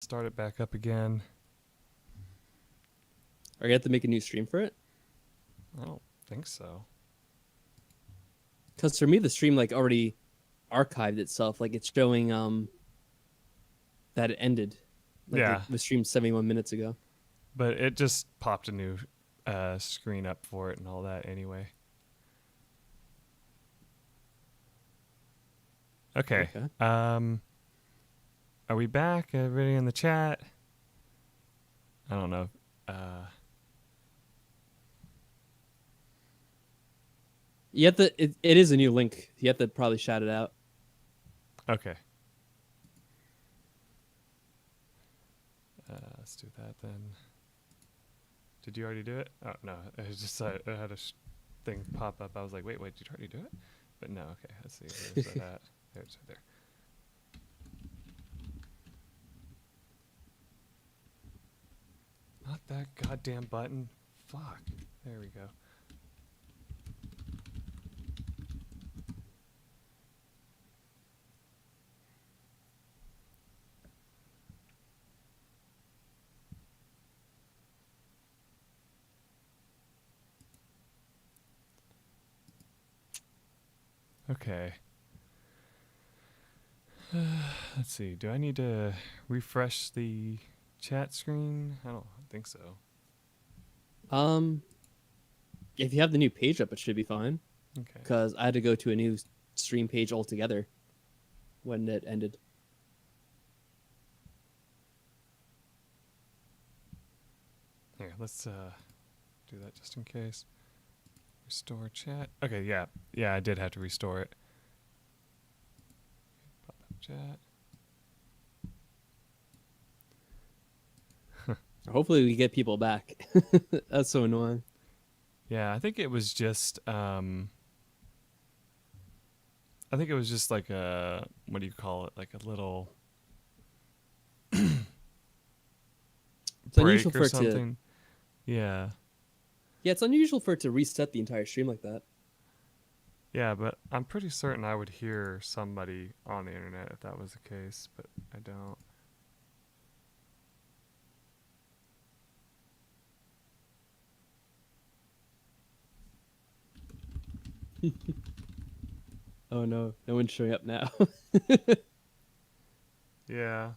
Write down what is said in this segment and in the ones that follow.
start it back up again. Are you have to make a new stream for it? I don't think so. Because for me, the stream like already archived itself. Like it's showing that it ended. Like Yeah, it was streamed 71 minutes ago. but it just popped a new screen up for it and all that anyway. Okay. Okay. Are we back? Everybody in the chat? I don't know. You have to. It is a new link. You have to probably shout it out. Okay. Let's do that then. Did you already do it? Oh, no. It was just it had a thing pop up. I was like, wait, did you already do it? But no, okay. Let's see. Where's that at? There's right there. Not that goddamn button. Fuck. There we go. Okay. Let's see. Do I need to refresh the chat screen? I don't think so. If you have the new page up, it should be fine. Okay. Because I had to go to a new stream page altogether when it ended. Here, let's do that just in case. Restore chat. Okay, yeah. Yeah, I did have to restore it. Pop up chat. Hopefully, we get people back. That's so annoying. Yeah, I think it was just like a, what do you call it? Like a little It's break unusual or for it something. Yeah. Yeah, it's unusual for it to reset the entire stream like that. Yeah, but I'm pretty certain I would hear somebody on the internet if that was the case, but I don't. Oh no, no one's showing up now. Yeah.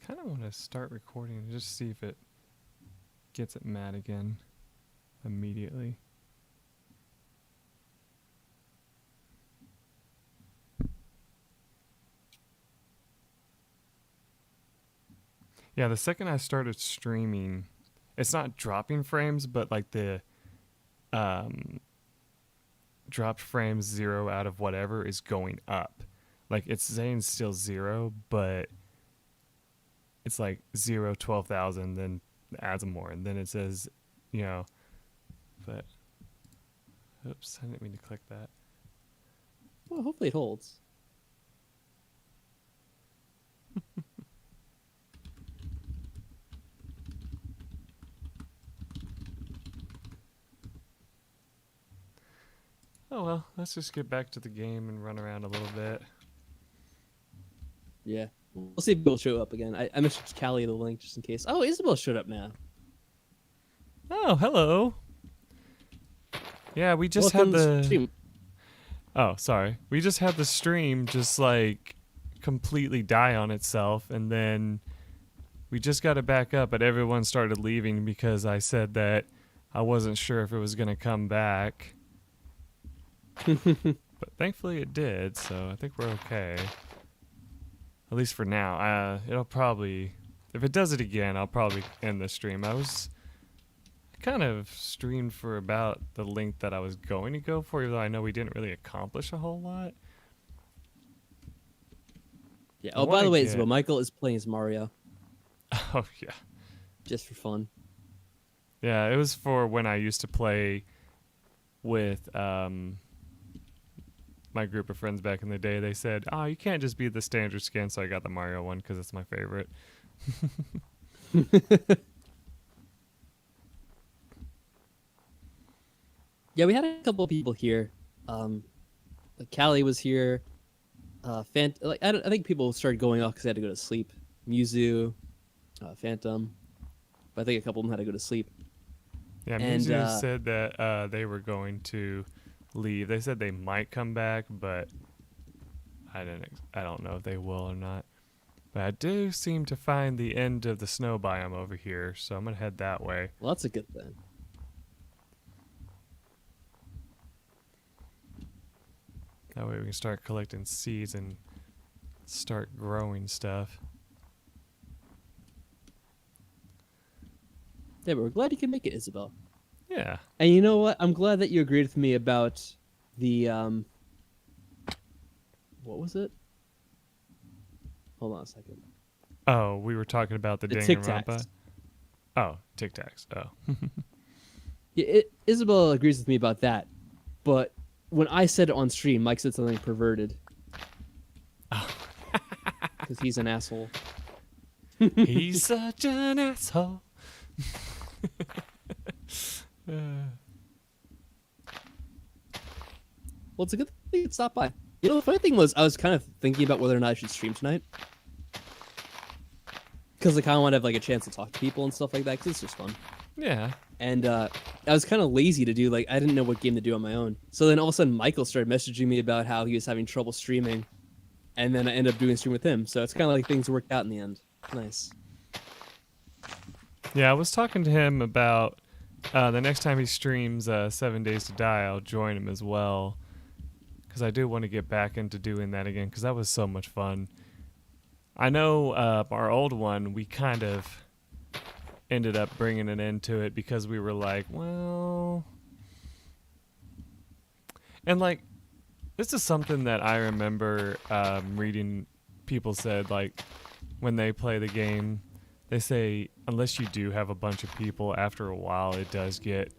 Kind of want to start recording and just see if it gets it mad again immediately. Yeah, the second I started streaming, it's not dropping frames, but like the dropped frames 0 out of whatever is going up. Like it's saying still 0, but it's like 0, 12,000, then adds more, and then it says, but oops, I didn't mean to click that. Well, hopefully it holds. Oh well, let's just get back to the game and run around a little bit. Yeah. We'll see if people show up again. I messaged Callie the link just in case. Oh, Isabel showed up now. Oh, hello. Yeah, we just Welcome had to the stream. Oh, sorry. We just had the stream just like completely die on itself, and then we just got it back up, but everyone started leaving because I said that I wasn't sure if it was going to come back. But thankfully it did, so I think we're okay. At least for now. It'll probably, if it does it again, I'll probably end the stream. I kind of streamed for about the length that I was going to go for, even though I know we didn't really accomplish a whole lot. Yeah. Oh, by the way, Isabel, Michael is playing as Mario. Oh, yeah. Just for fun. Yeah, it was for when I used to play with my group of friends back in the day. They said, oh, you can't just be the standard skin, so I got the Mario one because it's my favorite. Yeah, we had a couple of people here. Like Callie was here. I think people started going off because they had to go to sleep. Muzu, Phantom, but I think a couple of them had to go to sleep. Yeah, And Mizu said that they were going to leave. They said they might come back, but I don't know if they will or not. But I do seem to find the end of the snow biome over here, so I'm gonna head that way. well, that's a good thing. That way we can start collecting seeds and start growing stuff. Yeah, but we're glad you can make it, Isabel. Yeah. And you know what? I'm glad that you agreed with me about the what was it? Hold on a second. Oh, we were talking about the The Tic Danganronpa? Tacs. Oh, Tic Tacs. Oh. Yeah, Isabel agrees with me about that, but when I said it on stream, Mike said something perverted because he's an asshole. He's such an asshole. Well, it's a good thing to stop by. You know, the funny thing was, I was kind of thinking about whether or not I should stream tonight. Because I kind of want to have like a chance to talk to people and stuff like that, because it's just fun. Yeah. And I was kind of lazy to do, like, I didn't know what game to do on my own. So then all of a sudden, Michael started messaging me about how he was having trouble streaming. And then I ended up doing a stream with him. So it's kind of like things worked out in the end. Nice. Yeah, I was talking to him about the next time he streams 7 Days to Die, I'll join him as well. Because I do want to get back into doing that again, because that was so much fun. I know our old one, we kind of ended up bringing an end to it because we were like, well... And like, this is something that I remember reading people said, like, when they play the game, they say, unless you do have a bunch of people, after a while it does get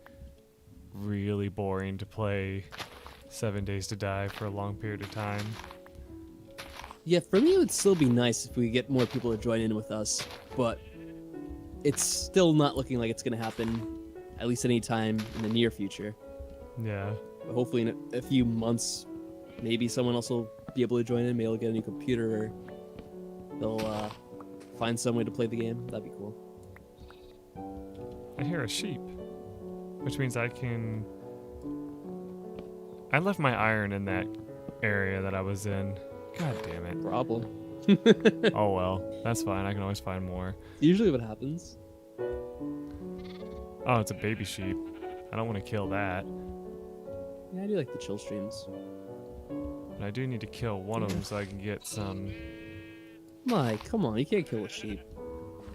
really boring to play 7 Days to Die for a long period of time. Yeah, for me, it would still be nice if we get more people to join in with us. But it's still not looking like it's going to happen, at least anytime in the near future. Yeah. But hopefully in a few months, maybe someone else will be able to join in. Maybe they'll get a new computer, or they'll find some way to play the game. That'd be cool. I hear a sheep, which means I can... I left my iron in that area that I was in. God damn it. Problem. Oh well, that's fine. I can always find more. Usually what happens. Oh, it's a baby sheep. I don't want to kill that. Yeah, I do like the chill streams. But I do need to kill one of them so I can get some... Mike, come on, you can't kill a sheep.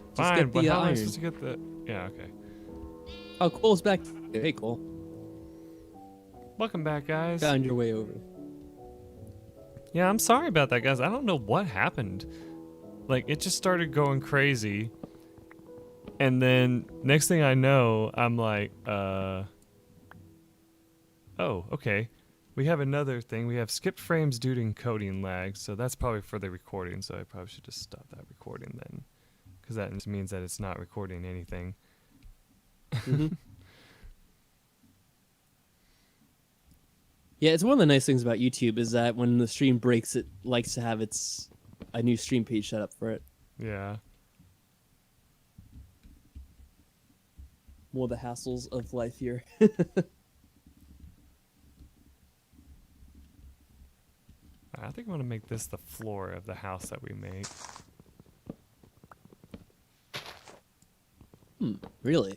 Just Fine, get but the how am I iron. supposed to get the... Yeah, okay. Oh, Cole's back. Hey, Cole. Welcome back, guys. Found your way over. Yeah, I'm sorry about that, guys. I don't know what happened. Like, it just started going crazy. And then, next thing I know, I'm like, oh, okay. We have another thing. We have skipped frames due to encoding lag. So that's probably for the recording. So I probably should just stop that recording then. Because that just means that it's not recording anything. Mm-hmm. Yeah, it's one of the nice things about YouTube is that when the stream breaks, it likes to have a new stream page set up for it. Yeah. More of the hassles of life here. I think I'm going to make this the floor of the house that we make. Really?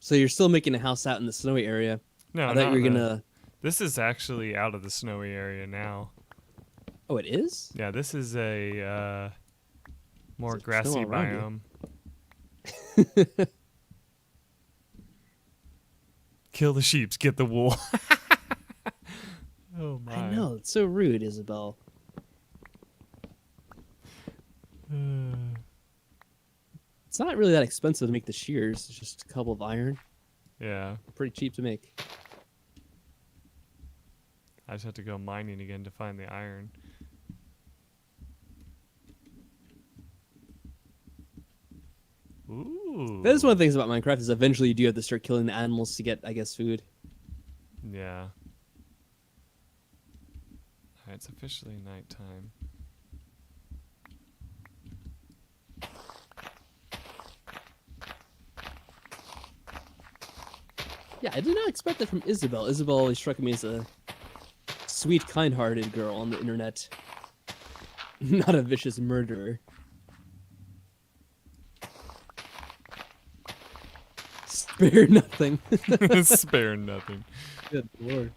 So you're still making a house out in the snowy area? No, I thought not you were the- gonna. This is actually out of the snowy area now. Oh, it is. Yeah, this is a more There's grassy snow around biome. Kill the sheeps, get the wool. Oh my. I know it's so rude, Isabel. It's not really that expensive to make the shears. It's just a couple of iron. Yeah, Pretty cheap to make. I just have to go mining again to find the iron. Ooh. That is one of the things about Minecraft is eventually you do have to start killing the animals to get, I guess, food. Yeah. Alright, it's officially nighttime. Yeah, I did not expect that from Isabel. Isabel always struck me as a sweet, kind-hearted girl on the internet, not a vicious murderer. Spare nothing. Spare nothing. Good lord.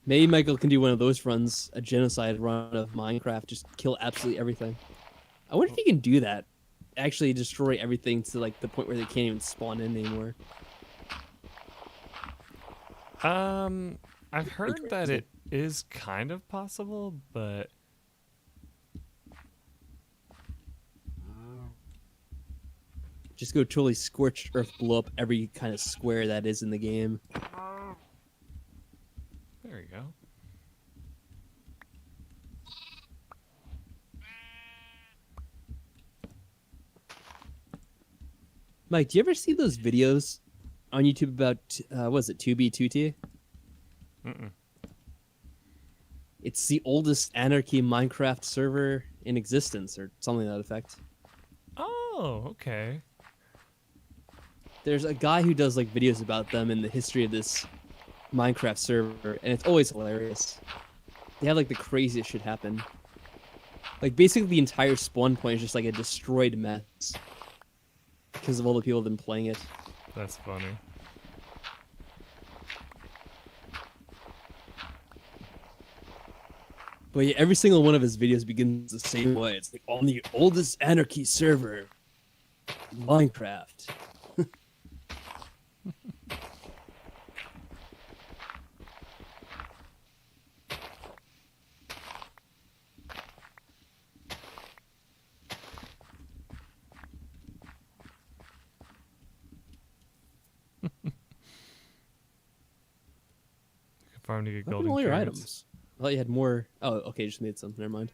Maybe Michael can do one of those runs, a genocide run of Minecraft, just kill absolutely everything. I wonder if he can do that. Actually destroy everything to like the point where they can't even spawn in anymore. I've heard that it is kind of possible, but Just go totally scorched earth, blow up every kind of square that is in the game. there you go. Mike, do you ever see those videos on YouTube about what is it, 2B2T? Mm-mm. It's the oldest Anarchy Minecraft server in existence, or something to that effect. Oh, okay. There's a guy who does like videos about them and the history of this Minecraft server, and it's always hilarious. They have like the craziest shit happen. Like basically the entire spawn point is just like a destroyed mess because of all the people who've been playing it. That's funny. But yeah, every single one of his videos begins the same way. It's like on the oldest Anarchy server, Minecraft. Farm to get What happened to golden all your carrots. items? I thought you had more. Oh, okay, just made some. Never mind.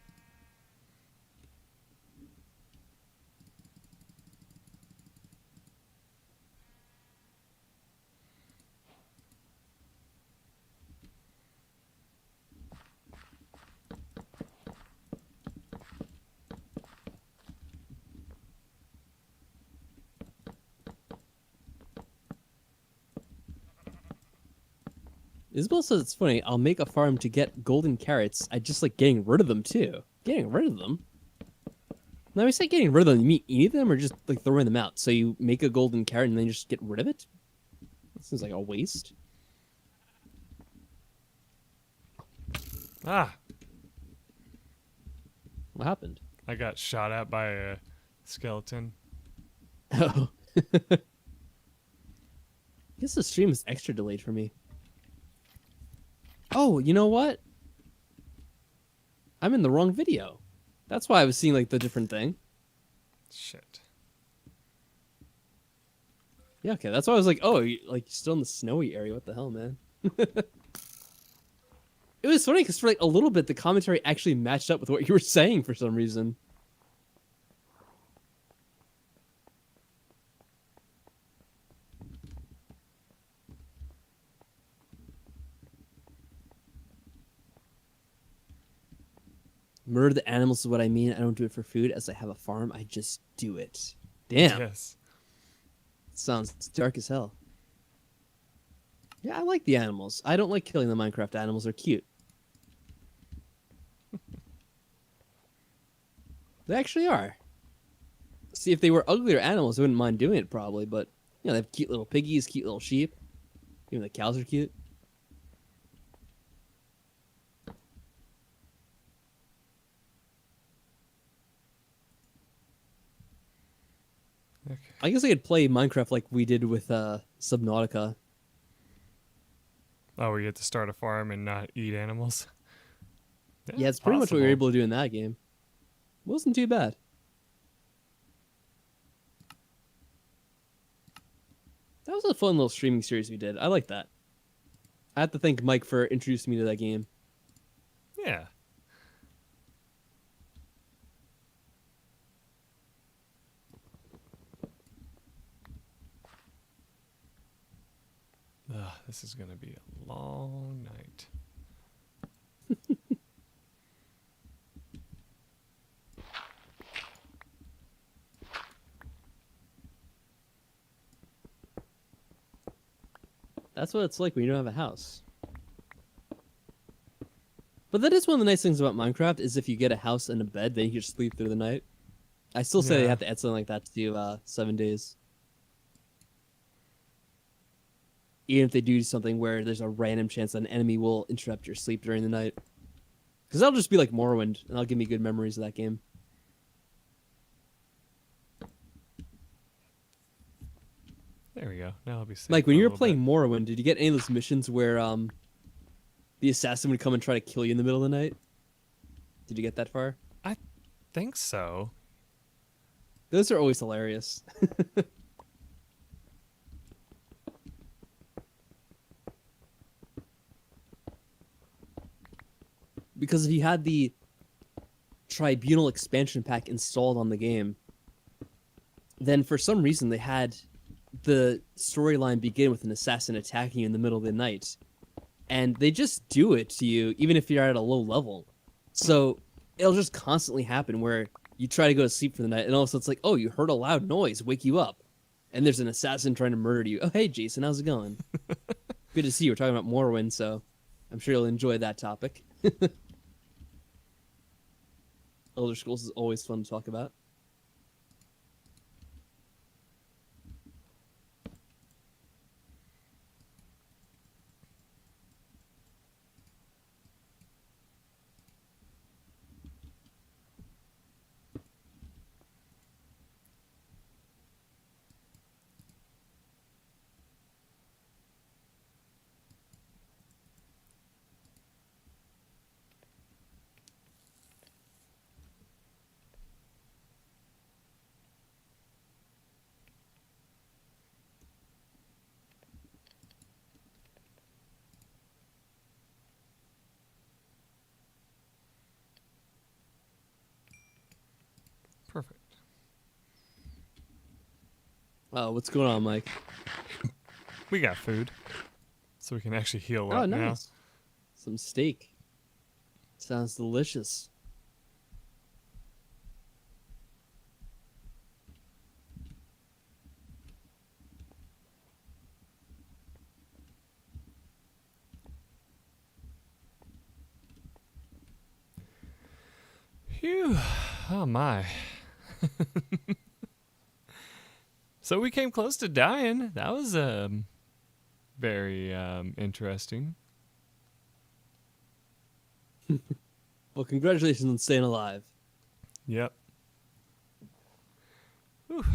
Isabel says it's funny. I'll make a farm to get golden carrots. I just like getting rid of them too. Getting rid of them? Now, when you say getting rid of them, you mean eating them or just like throwing them out? So you make a golden carrot and then you just get rid of it? That seems like a waste. Ah, What happened? I got shot at by a skeleton. Oh. I guess the stream is extra delayed for me. Oh, you know what? I'm in the wrong video. That's why I was seeing like the different thing. Shit. Yeah, okay. That's why I was like, oh, you're still in the snowy area. What the hell, man? It was funny because for like a little bit, the commentary actually matched up with what you were saying for some reason. Murder the animals is what I mean. I don't do it for food. As I have a farm, I just do it. Damn. Yes. Sounds dark as hell. Yeah, I like the animals. I don't like killing the Minecraft animals. They're cute. They actually are. See, if they were uglier animals, I wouldn't mind doing it probably, but they have cute little piggies, cute little sheep. Even the cows are cute. Okay. I guess I could play Minecraft like we did with Subnautica. Oh, where you have to start a farm and not eat animals. Yeah, it's pretty much what we were possible. able to do in that game. Wasn't too bad. That was a fun little streaming series we did. I like that. I have to thank Mike for introducing me to that game. Yeah. Ugh, This is gonna be a long night. That's what it's like when you don't have a house. But that is one of the nice things about Minecraft is if you get a house and a bed, then you can just sleep through the night. I still say they Yeah. have to add something like that to do 7 days. Even if they do something where there's a random chance that an enemy will interrupt your sleep during the night. Because that'll just be like Morrowind, and that'll give me good memories of that game. There we go. Now I'll be safe. Like, for when a you were little playing bit. Morrowind, did you get any of those missions where the assassin would come and try to kill you in the middle of the night? Did you get that far? Think so. Those are always hilarious. Because if you had the Tribunal expansion pack installed on the game, then for some reason they had the storyline begin with an assassin attacking you in the middle of the night. And they just do it to you even if you're at a low level. So it'll just constantly happen where you try to go to sleep for the night and all of a sudden it's like, oh, you heard a loud noise, wake you up. And there's an assassin trying to murder you. Oh, hey, Jason, how's it going? Good to see you. We're talking about Morrowind, so I'm sure you'll enjoy that topic. Elder Scrolls is always fun to talk about. Perfect. What's going on, Mike? We got food, so we can actually heal Oh, up now. nice. Some steak. Sounds delicious. Phew. Oh my. So we came close to dying. That was very interesting. Well, congratulations on staying alive. Yep. Whew.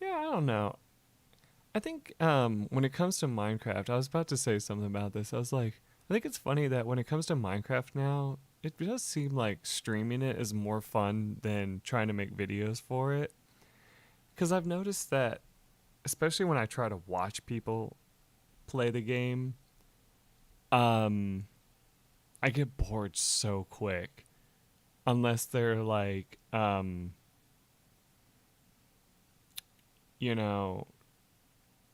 Yeah, I don't know. I think when it comes to Minecraft, I was about to say something about this. I was like, I think it's funny that when it comes to Minecraft now, it does seem like streaming it is more fun than trying to make videos for it. Because I've noticed that, especially when I try to watch people play the game, I get bored so quick. Unless they're like, you know,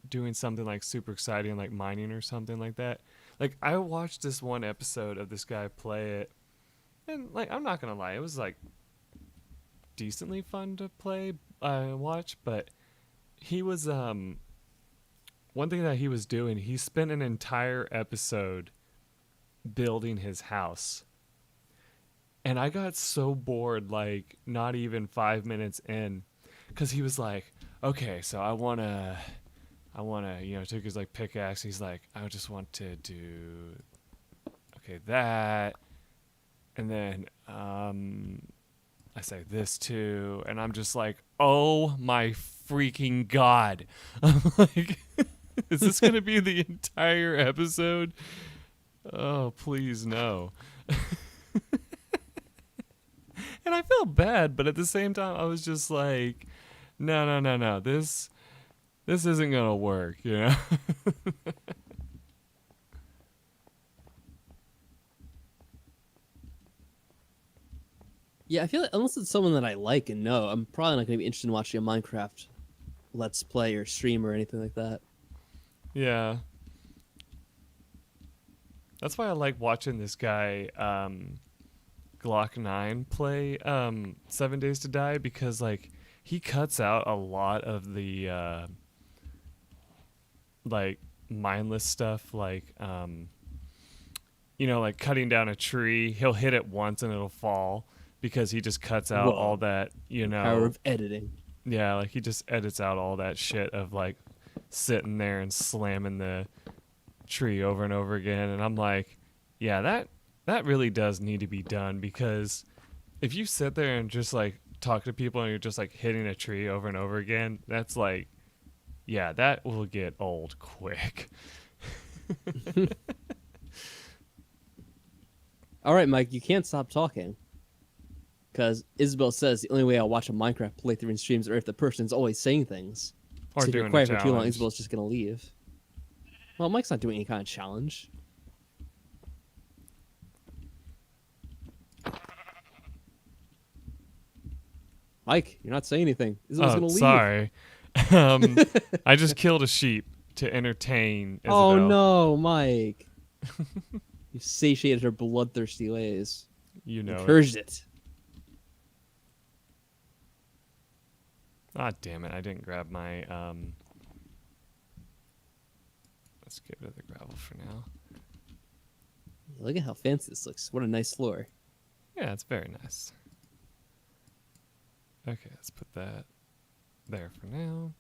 doing something like super exciting, like mining or something like that. Like, I watched this one episode of this guy play it, and like, I'm not gonna lie, it was like decently fun to play, watch, but he was one thing that he was doing, he spent an entire episode building his house. And I got so bored, like not even 5 minutes in, because he was like, okay, so I wanna, took his like pickaxe. He's like, I just want to do, okay, that, and then I say this too, and I'm just like, oh my freaking god, I'm like, is this gonna be the entire episode? Oh, please no. And I felt bad, but at the same time, I was just like, no. This isn't gonna work, you know? Yeah, I feel like unless it's someone that I like and know, I'm probably not going to be interested in watching a Minecraft let's play or stream or anything like that. Yeah. That's why I like watching this guy, Glock 9 play 7 Days to Die, because like he cuts out a lot of the like mindless stuff, like like cutting down a tree. He'll hit it once and it'll fall because he just cuts out all Whoa. that, Power of editing. yeah, like he just edits out all that shit of like sitting there and slamming the tree over and over again. And I'm like, yeah, that really does need to be done, because if you sit there and just like talk to people and you're just like hitting a tree over and over again, that's like, yeah, that will get old quick. All right, Mike, you can't stop talking. Because Isabel says the only way I'll watch a Minecraft playthrough in streams are if the person's always saying things. Or So if you're doing a quiet for too long, challenge. Isabel's just going to leave. Well, Mike's not doing any kind of challenge. Mike, you're not saying anything. Isabel's Oh, going to leave. sorry. I just killed a sheep to entertain Isabel. Oh, no, Mike. You satiated her bloodthirsty ways. You know it. Encouraged it. Ah, damn it. I didn't grab my, let's get rid of the gravel for now. Look at how fancy this looks. What a nice floor. Yeah, it's very nice. Okay, let's put that there for now.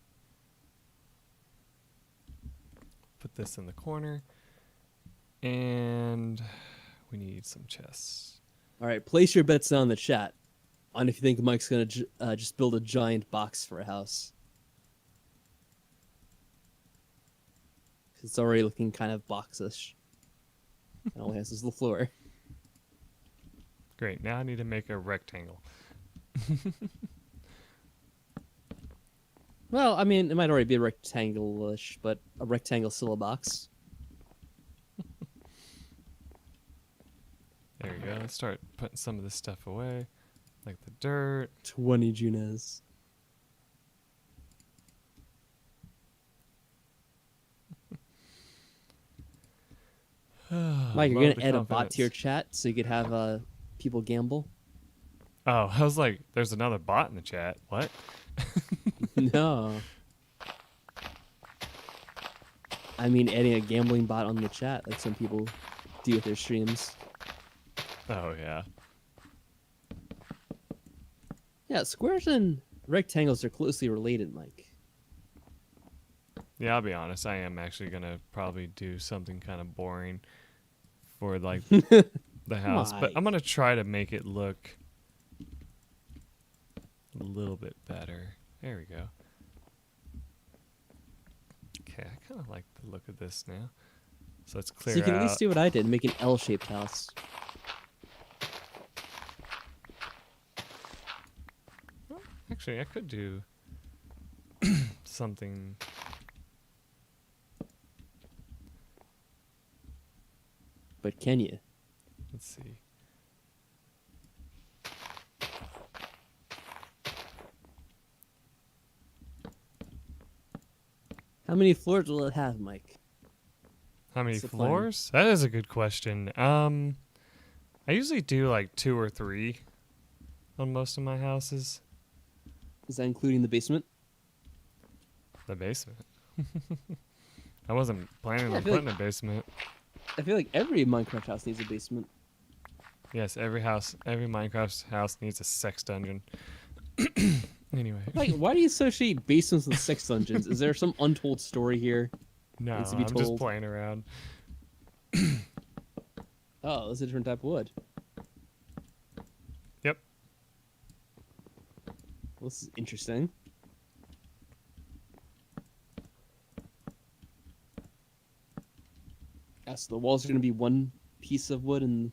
Put this in the corner. And we need some chests. All right, place your bets down in the chat on if you think Mike's going to just build a giant box for a house. It's already looking kind of boxish. It only has this little floor. Great, now I need to make a rectangle. Well, I mean, it might already be rectangle-ish, but a rectangle still a box. There you go. Let's start putting some of this stuff away, like the dirt. 20 Junez. Mike, you're Love gonna the add a bot to your confidence. chat so you could have people gamble? Oh, I was like, there's another bot in the chat. What? No. I mean, adding a gambling bot on the chat, like some people do with their streams. Oh, yeah. Yeah, squares and rectangles are closely related, Mike. Yeah, I'll be honest. I am actually going to probably do something kind of boring for, like, the house. But I'm Mike. going to try to make it look a little bit better. There we go. Okay, I kind of like the look of this now. So let's clear So you can out. at least do what I did, make an L-shaped house. Actually, I could do something. But can you? Let's see. How many floors will it have, Mike? How many What's the plan? floors? That is a good question. I usually do like 2 or 3 on most of my houses. Is that including the basement? The basement. I wasn't planning Yeah, I on feel putting a basement. I feel like every Minecraft house needs a basement. Yes, every Minecraft house needs a sex dungeon. Anyway, Like, why do you associate basements with sex dungeons? Is there some untold story here? no, needs to be I'm just told. playing around. Oh, that's a different type of wood. Yep. Well, this is interesting. Yeah, so the walls are going to be one piece of wood and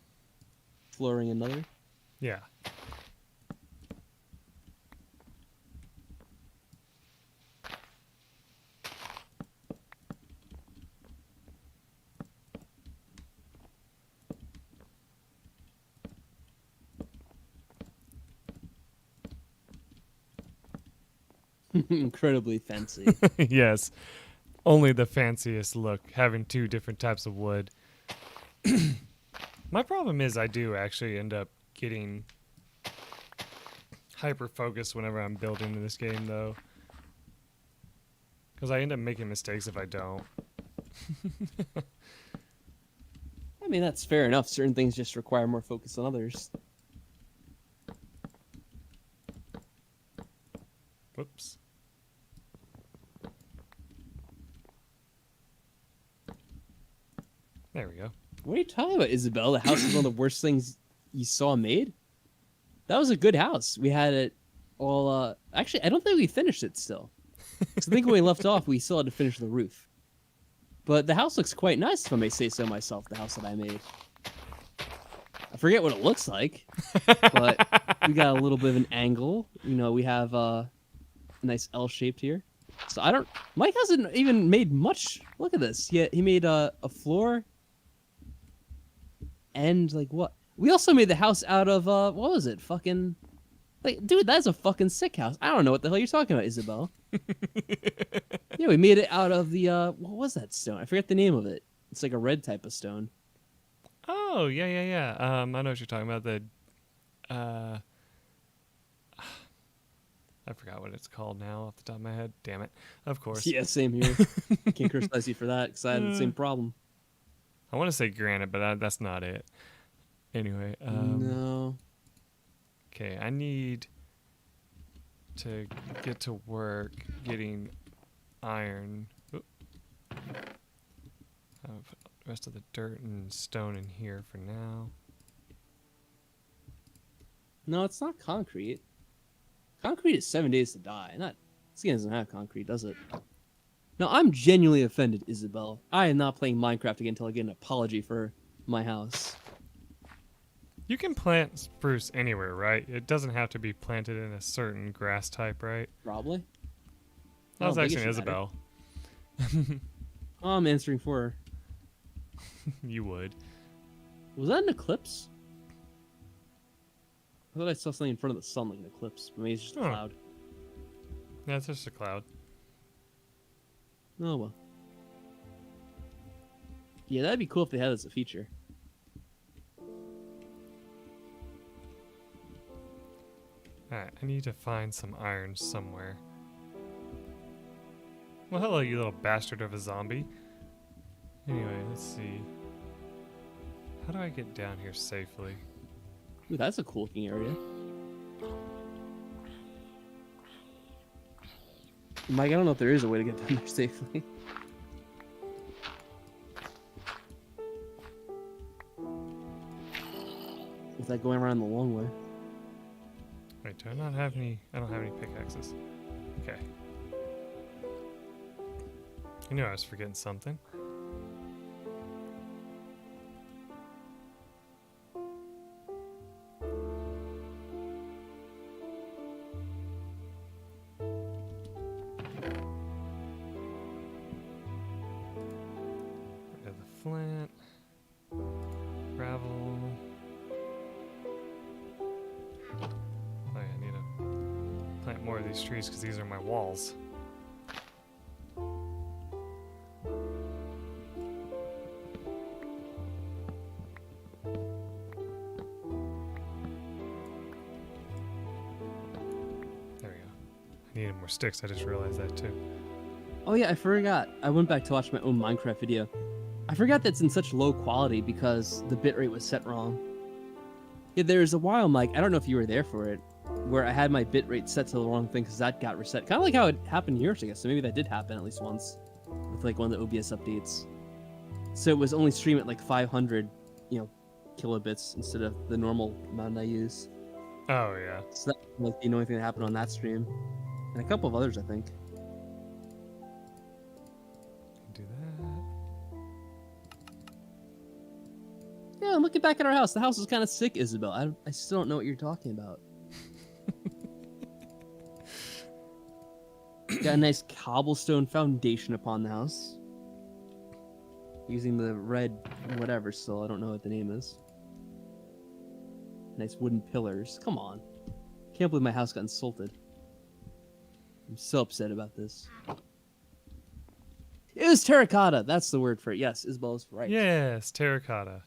flooring another. Yeah. Incredibly fancy. Yes, only the fanciest look, having two different types of wood. My problem is I do actually end up getting hyper focused whenever I'm building in this game, though, because I end up making mistakes if I don't. I mean, that's fair enough. Certain things just require more focus than others. Whoops. There we go. What are you talking about, Isabel? The house is one of the worst things you saw made? That was a good house. We had it all. Actually, I don't think we finished it still. 'Cause I think when we left off, we still had to finish the roof. But the house looks quite nice, if I may say so myself, the house that I made. I forget what it looks like, but we got a little bit of an angle. You know, we have a nice L shaped here. So I don't. Mike hasn't even made much. Look at this. He made a floor. And like what? We also made the house out of what was it? Fucking like, dude, that's a fucking sick house. I don't know what the hell you're talking about, Isabel. Yeah, we made it out of the what was that stone? I forget the name of it. It's like a red type of stone. Oh, yeah. I know what you're talking about. Uh, I forgot what it's called now off the top of my head. Damn it. Of course. Yeah, same here. Can't criticize you for that because I had the same problem. I want to say granite, but that's not it. Anyway. No. Okay, I need to get to work getting iron. Oop. I'll put the rest of the dirt and stone in here for now. No, it's not concrete. Concrete is 7 days to die. Not this game doesn't have concrete, does it? No, I'm genuinely offended, Isabel. I am not playing Minecraft again until I get an apology for my house. You can plant spruce anywhere, right? It doesn't have to be planted in a certain grass type, right? Probably. That was I don't think actually it should matter. Isabel. Oh, I'm answering for her. You would. Was that an eclipse? I thought I saw something in front of the sun like an eclipse, but maybe it's just a Oh. cloud. Yeah, it's just a cloud. Oh well. Yeah, that'd be cool if they had it as a feature. Alright, I need to find some iron somewhere. Well, hello, you little bastard of a zombie. Anyway, let's see. How do I get down here safely? Ooh, that's a cool looking area. Mike, I don't know if there is a way to get down there safely. Without going around the long way. Wait, do I not have any? I don't have any pickaxes. Okay. I knew I was forgetting something. Rid of the flint. Gravel. Oh yeah, I need to plant more of these trees because these are my walls. There we go. I needed more sticks, I just realized that too. Oh yeah, I forgot. I went back to watch my own Minecraft video. I forgot that's in such low quality because the bitrate was set wrong. Yeah, there was a while, Mike, I don't know if you were there for it, where I had my bitrate set to the wrong thing because that got reset. Kind of like how it happened yours, I guess. So maybe that did happen at least once with like one of the OBS updates. So it was only stream at like 500, kilobits instead of the normal amount I use. Oh yeah. So that's like the only thing that happened on that stream, and a couple of others, I think. Do that. Yeah, I'm looking back at our house. The house is kind of sick, Isabel. I still don't know what you're talking about. Got a nice cobblestone foundation upon the house. Using the red whatever still. I don't know what the name is. Nice wooden pillars. Come on. Can't believe my house got insulted. I'm so upset about this. It was terracotta. That's the word for it. Yes, Isabel's right. Yes, terracotta.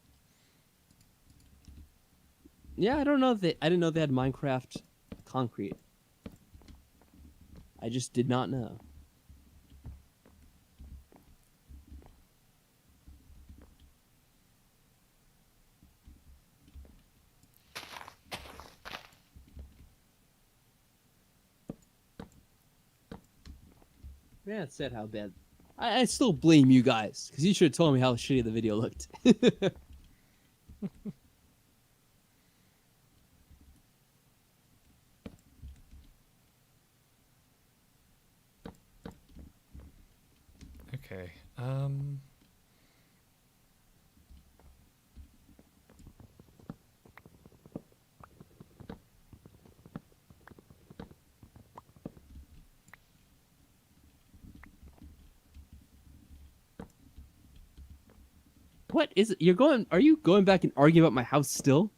Yeah, I don't know if they. I didn't know they had Minecraft concrete. I just did not know. Yeah, it said how bad. I still blame you guys because you should have told me how shitty the video looked. Okay. What is it? You're going? Are you going back and arguing about my house still?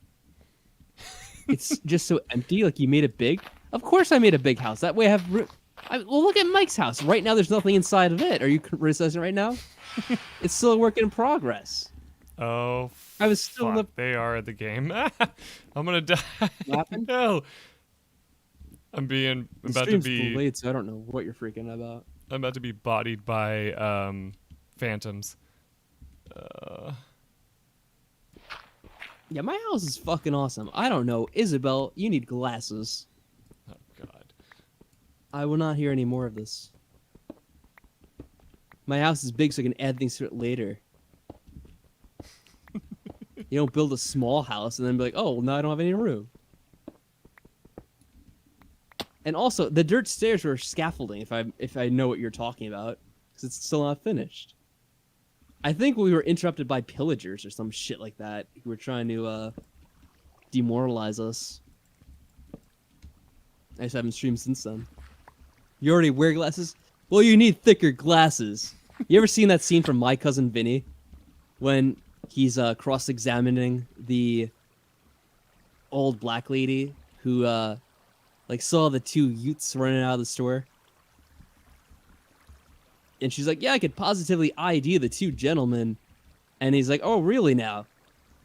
It's just so empty. Like you made it big. Of course, I made a big house. That way, I have. Well, look at Mike's house. Right now, there's nothing inside of it. Are you criticizing right now? It's still a work in progress. Oh, I was still in fuck. the. They are the game. I'm gonna die. What happened? No. I'm The about to stream's be delayed, so I don't know what you're freaking about. I'm about to be bodied by phantoms. Yeah, my house is fucking awesome. I don't know, Isabel. You need glasses. Oh god. I will not hear any more of this. My house is big, so I can add things to it later. You don't build a small house and then be like, oh, well, now I don't have any room. And also, the dirt stairs were scaffolding. If I know what you're talking about, because it's still not finished. I think we were interrupted by pillagers or some shit like that who were trying to demoralize us. I just haven't streamed since then. You already wear glasses? Well, you need thicker glasses. You ever seen that scene from My Cousin Vinny when he's cross-examining the old black lady who like saw the two youths running out of the store? And she's like, yeah, I could positively ID the two gentlemen. And he's like, oh, really now?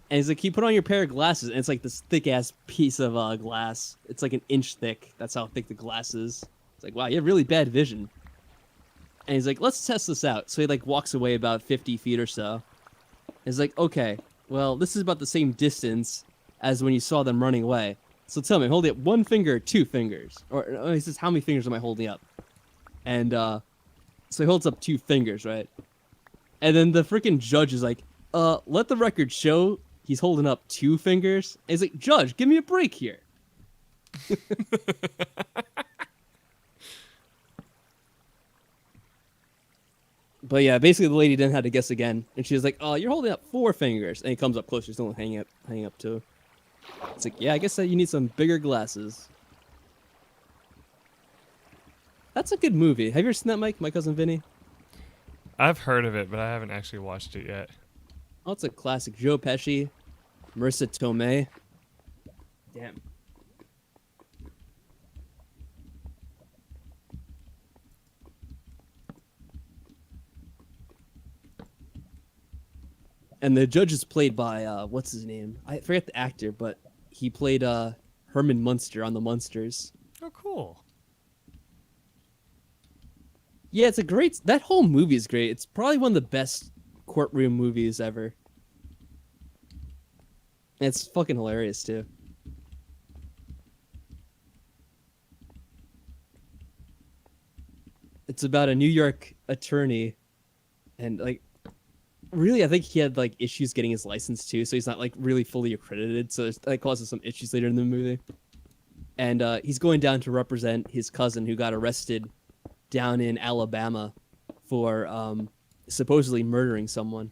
And he's like, can you put on your pair of glasses? And it's like this thick-ass piece of glass. It's like an inch thick. That's how thick the glass is. It's like, wow, you have really bad vision. And he's like, let's test this out. So he like walks away about 50 feet or so. He's like, okay, well, this is about the same distance as when you saw them running away. So tell me, hold it one finger or two fingers? Or he says, how many fingers am I holding up? And so he holds up two fingers, right? And then the freaking judge is like, let the record show he's holding up two fingers. And he's like, Judge, give me a break here. But yeah, basically the lady then had to guess again. And she was like, oh, you're holding up four fingers. And he comes up closer, still hanging up too. It's like, yeah, I guess that you need some bigger glasses. That's a good movie. Have you ever seen that, Mike? My Cousin Vinny? I've heard of it, but I haven't actually watched it yet. Oh, it's a classic. Joe Pesci, Marissa Tomei. Damn. And the judge is played by what's his name? I forget the actor, but he played Herman Munster on the Munsters. Oh, cool. Yeah, it's a great. That whole movie is great. It's probably one of the best courtroom movies ever. And it's fucking hilarious too. It's about a New York attorney, and like, really, I think he had like issues getting his license too, so he's not like really fully accredited. So that causes some issues later in the movie. And he's going down to represent his cousin who got arrested down in Alabama for supposedly murdering someone.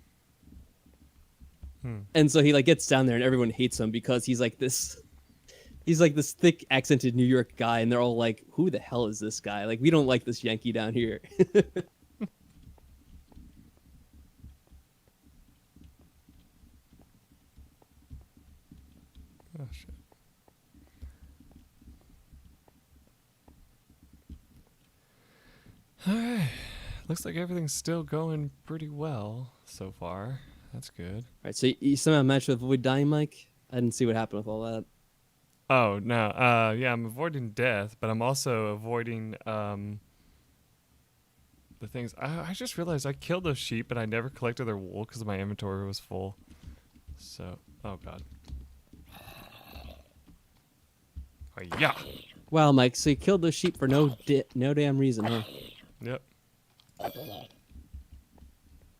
And so he like gets down there and everyone hates him because he's like this thick accented New York guy, and they're all like, who the hell is this guy? Like, we don't like this Yankee down here. Oh shit. Looks like everything's still going pretty well so far. That's good. All right, so you somehow managed to avoid dying, Mike. I didn't see what happened with all that. Oh no, yeah, I'm avoiding death, but I'm also avoiding the things. I just realized I killed those sheep, but I never collected their wool because my inventory was full. So, oh god. Oh, yeah. Wow, Mike. So you killed those sheep for no damn reason, huh? Yep.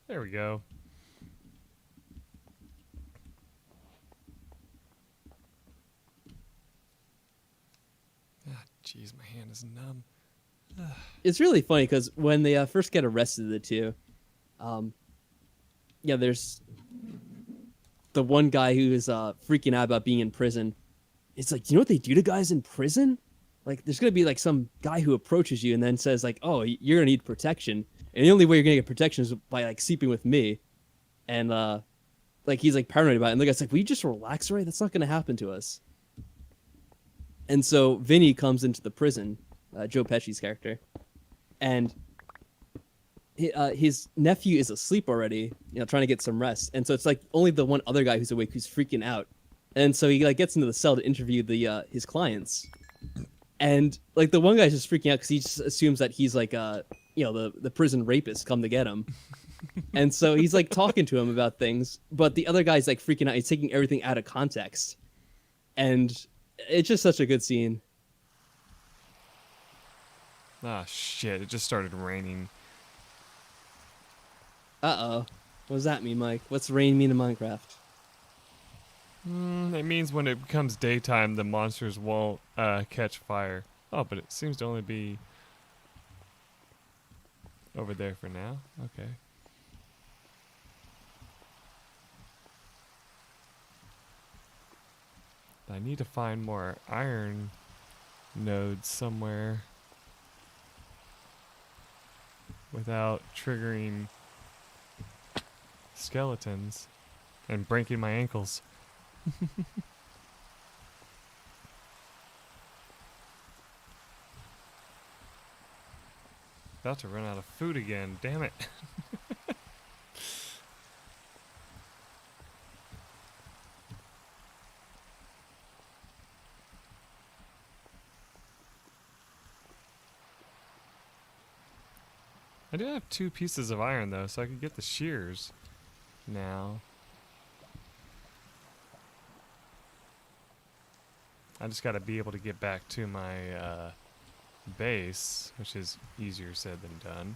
There we go. Ah, jeez, my hand is numb. It's really funny because when they first get arrested, the two, yeah, there's the one guy who is freaking out about being in prison. It's like, you know what they do to guys in prison? Like, there's gonna be like some guy who approaches you and then says like, "Oh, you're gonna need protection," and the only way you're gonna get protection is by like sleeping with me, and like he's like paranoid about it. And the guy's like, "Will you just relax, right? That's not gonna happen to us." And so Vinny comes into the prison, Joe Pesci's character, and his nephew is asleep already, trying to get some rest. And so it's like only the one other guy who's awake who's freaking out. And so he like gets into the cell to interview the his clients, and like the one guy's just freaking out because he just assumes that he's like the prison rapist come to get him. And so he's like talking to him about things, but the other guy's like freaking out. He's taking everything out of context, and it's just such a good scene. Ah, shit, it just started raining. Uh-oh. What does that mean, Mike? What's rain mean in Minecraft? It means when it becomes daytime, the monsters won't catch fire. Oh, but it seems to only be over there for now. Okay. I need to find more iron nodes somewhere without triggering skeletons and breaking my ankles. About to run out of food again, damn it. I do have 2 pieces of iron though, so I could get the shears now. I just gotta be able to get back to my base, which is easier said than done.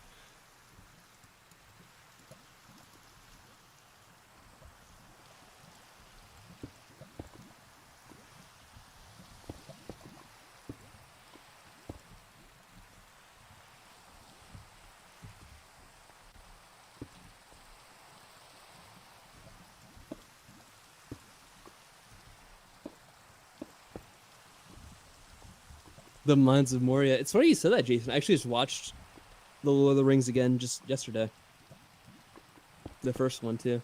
The Mines of Moria. It's funny you said that, Jason. I actually just watched The Lord of the Rings again just yesterday. The first one, too.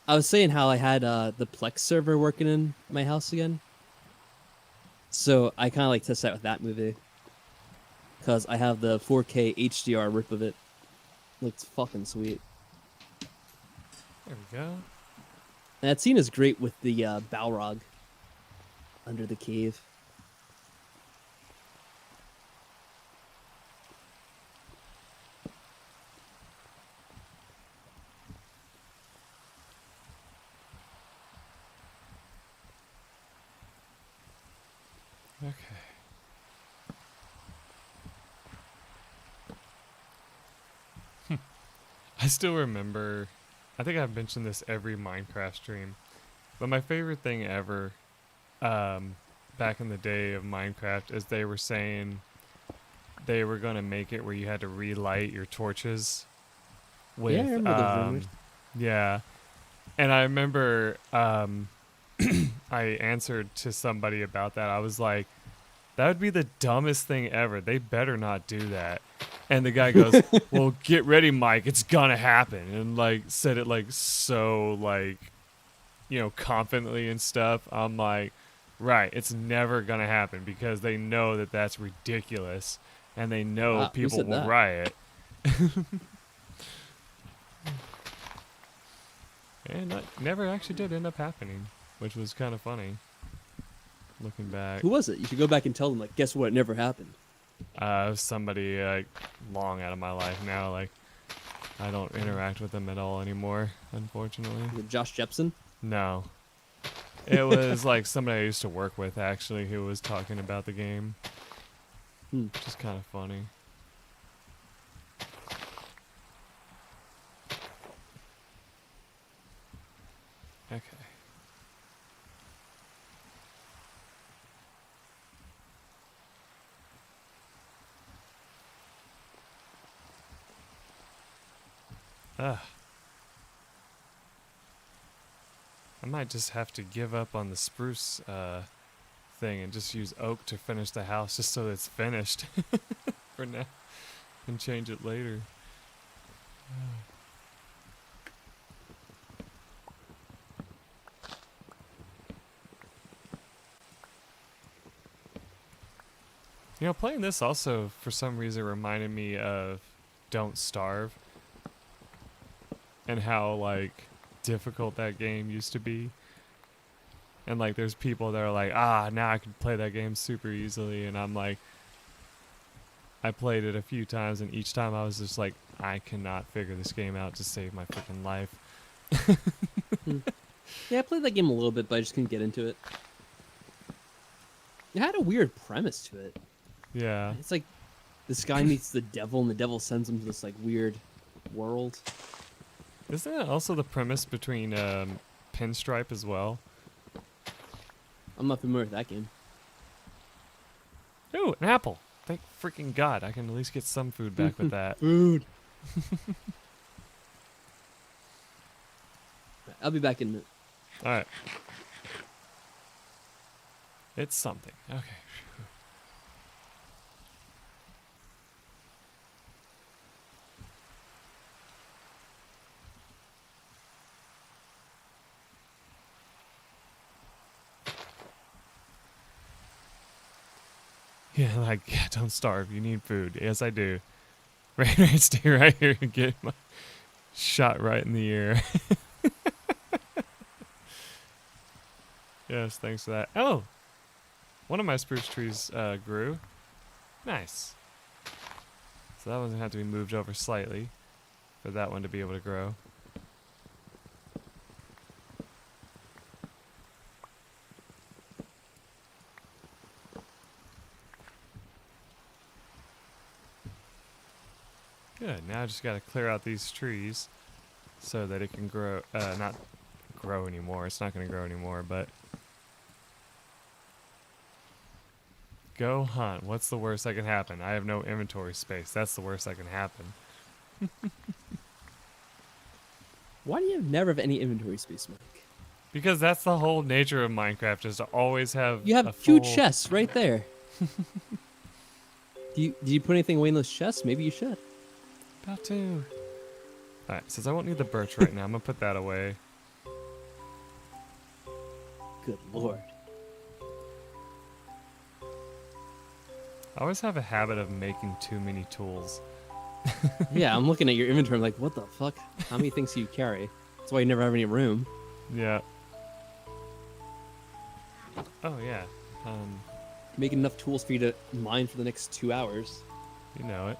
I was saying how I had the Plex server working in my house again. So I kind of like tested out with that movie. Because I have the 4K HDR rip of it. Looks fucking sweet. There we go. And that scene is great with the Balrog under the cave. Okay. I still remember, I think I've mentioned this every Minecraft stream, but my favorite thing ever back in the day of Minecraft is they were saying they were going to make it where you had to relight your torches with, Yeah, I remember those rumors. yeah. And I remember I answered to somebody about that. I was like, that would be the dumbest thing ever. They better not do that. And the guy goes, well, get ready, Mike. It's gonna happen. And like said it like so like, confidently and stuff. I'm like, right, it's never gonna happen because they know that that's ridiculous. and they know Who people said will that? riot. And that never actually did end up happening, which was kind of funny. Looking back, Who was it? You should go back and tell them, like, guess what? It never happened. it was somebody long out of my life now. Like, I don't interact with them at all anymore, unfortunately. Was it Josh Jepson? No. It was like somebody I used to work with, actually, who was talking about the game. Hmm. Which is kind of funny. Okay. Ugh. I might just have to give up on the spruce thing and just use oak to finish the house just so it's finished for now and change it later. You know, playing this also for some reason reminded me of Don't Starve and how like difficult that game used to be. And like there's people that are like, now I can play that game super easily, and I'm like, I played it a few times and each time I was just like, I cannot figure this game out to save my freaking life. Yeah, I played that game a little bit, but I just couldn't get into it. It had a weird premise to it. Yeah. It's like this guy meets the devil, and the devil sends him to this like weird world. Isn't that also the premise between Pinstripe as well? I'm not familiar with that game. Ooh, an apple. Thank freaking God. I can at least get some food back with that. Food. I'll be back in a minute. Alright. It's something. Okay. Yeah, like, yeah, don't starve. You need food. Yes, I do. Right, stay right here and get my shot right in the ear. Yes, thanks for that. Oh! One of my spruce trees grew. Nice. So that one's going to have to be moved over slightly for that one to be able to grow. Good. Now I just got to clear out these trees so that it can grow. Not grow anymore. It's not going to grow anymore, but go hunt. What's the worst that can happen? I have no inventory space. That's the worst that can happen. Why do you never have any inventory space, Mike? Because that's the whole nature of Minecraft, is to always have You have a two full... chests right there. Do you put anything away in those chests? Maybe you should. About to. Alright, since I won't need the birch right now, I'm going to put that away. Good lord. I always have a habit of making too many tools. Yeah, I'm looking at your inventory. I'm like, what the fuck? How many things do you carry? That's why you never have any room. Yeah. Oh, yeah. Making enough tools for you to mine for the next 2 hours. You know it.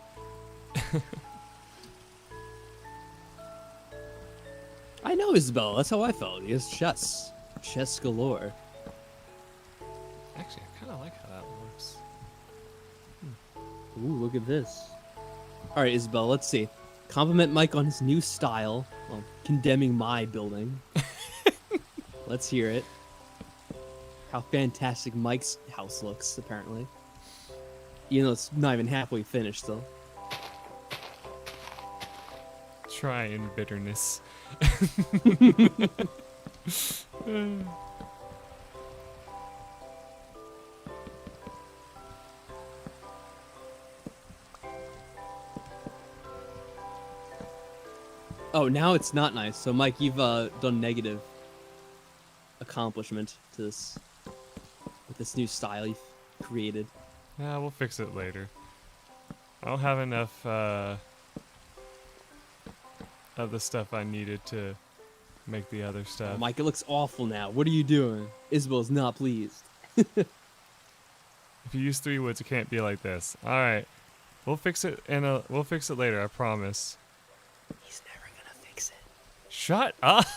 I know, Isabella. That's how I felt. He has chests. Chests galore. Actually, I kind of like how that looks. Ooh, look at this. All right, Isabella, let's see. Compliment Mike on his new style while condemning my building. Let's hear it. How fantastic Mike's house looks, apparently. Even though it's not even halfway finished, still. Trying bitterness. Oh, now it's not nice. So, Mike, you've done negative accomplishment to this with this new style you've created. Yeah, we'll fix it later. I don't have enough of the stuff I needed to make the other Oh, stuff. Mike, it looks awful now. What are you doing? Isabel's not pleased. If you use 3 woods, it can't be like this. All right, we'll fix it we'll fix it later. I promise. He's never gonna fix it. Shut up!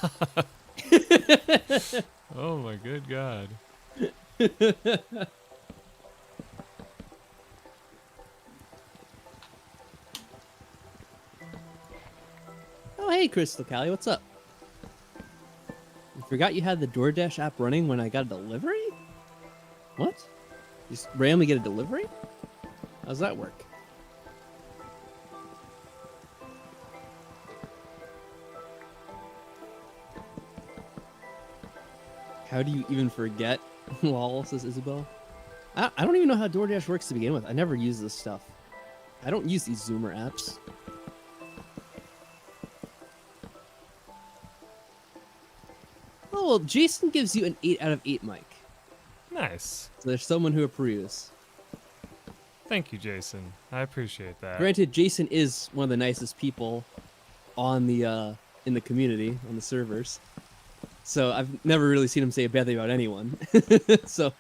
Oh my good god. Oh, hey, Crystal Callie, what's up? You forgot you had the DoorDash app running when I got a delivery? What? You just randomly get a delivery? How's that work? How do you even forget? Lol, says Isabel. I don't even know how DoorDash works to begin with. I never use this stuff. I don't use these Zoomer apps. Oh, well, Jason gives you an 8 out of 8, Mike. Nice. So there's someone who approves. Thank you, Jason. I appreciate that. Granted, Jason is one of the nicest people on the in the community, on the servers. So I've never really seen him say a bad thing about anyone. So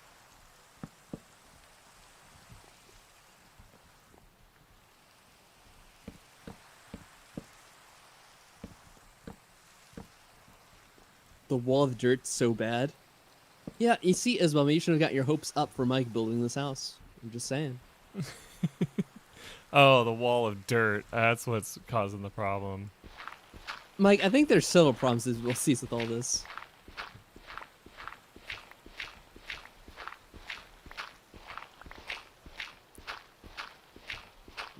the wall of dirt's so bad. Yeah, you see, Isabel, maybe you should have got your hopes up for Mike building this house. I'm just saying. Oh, the wall of dirt. That's what's causing the problem. Mike, I think there's several problems Isabel sees with all this.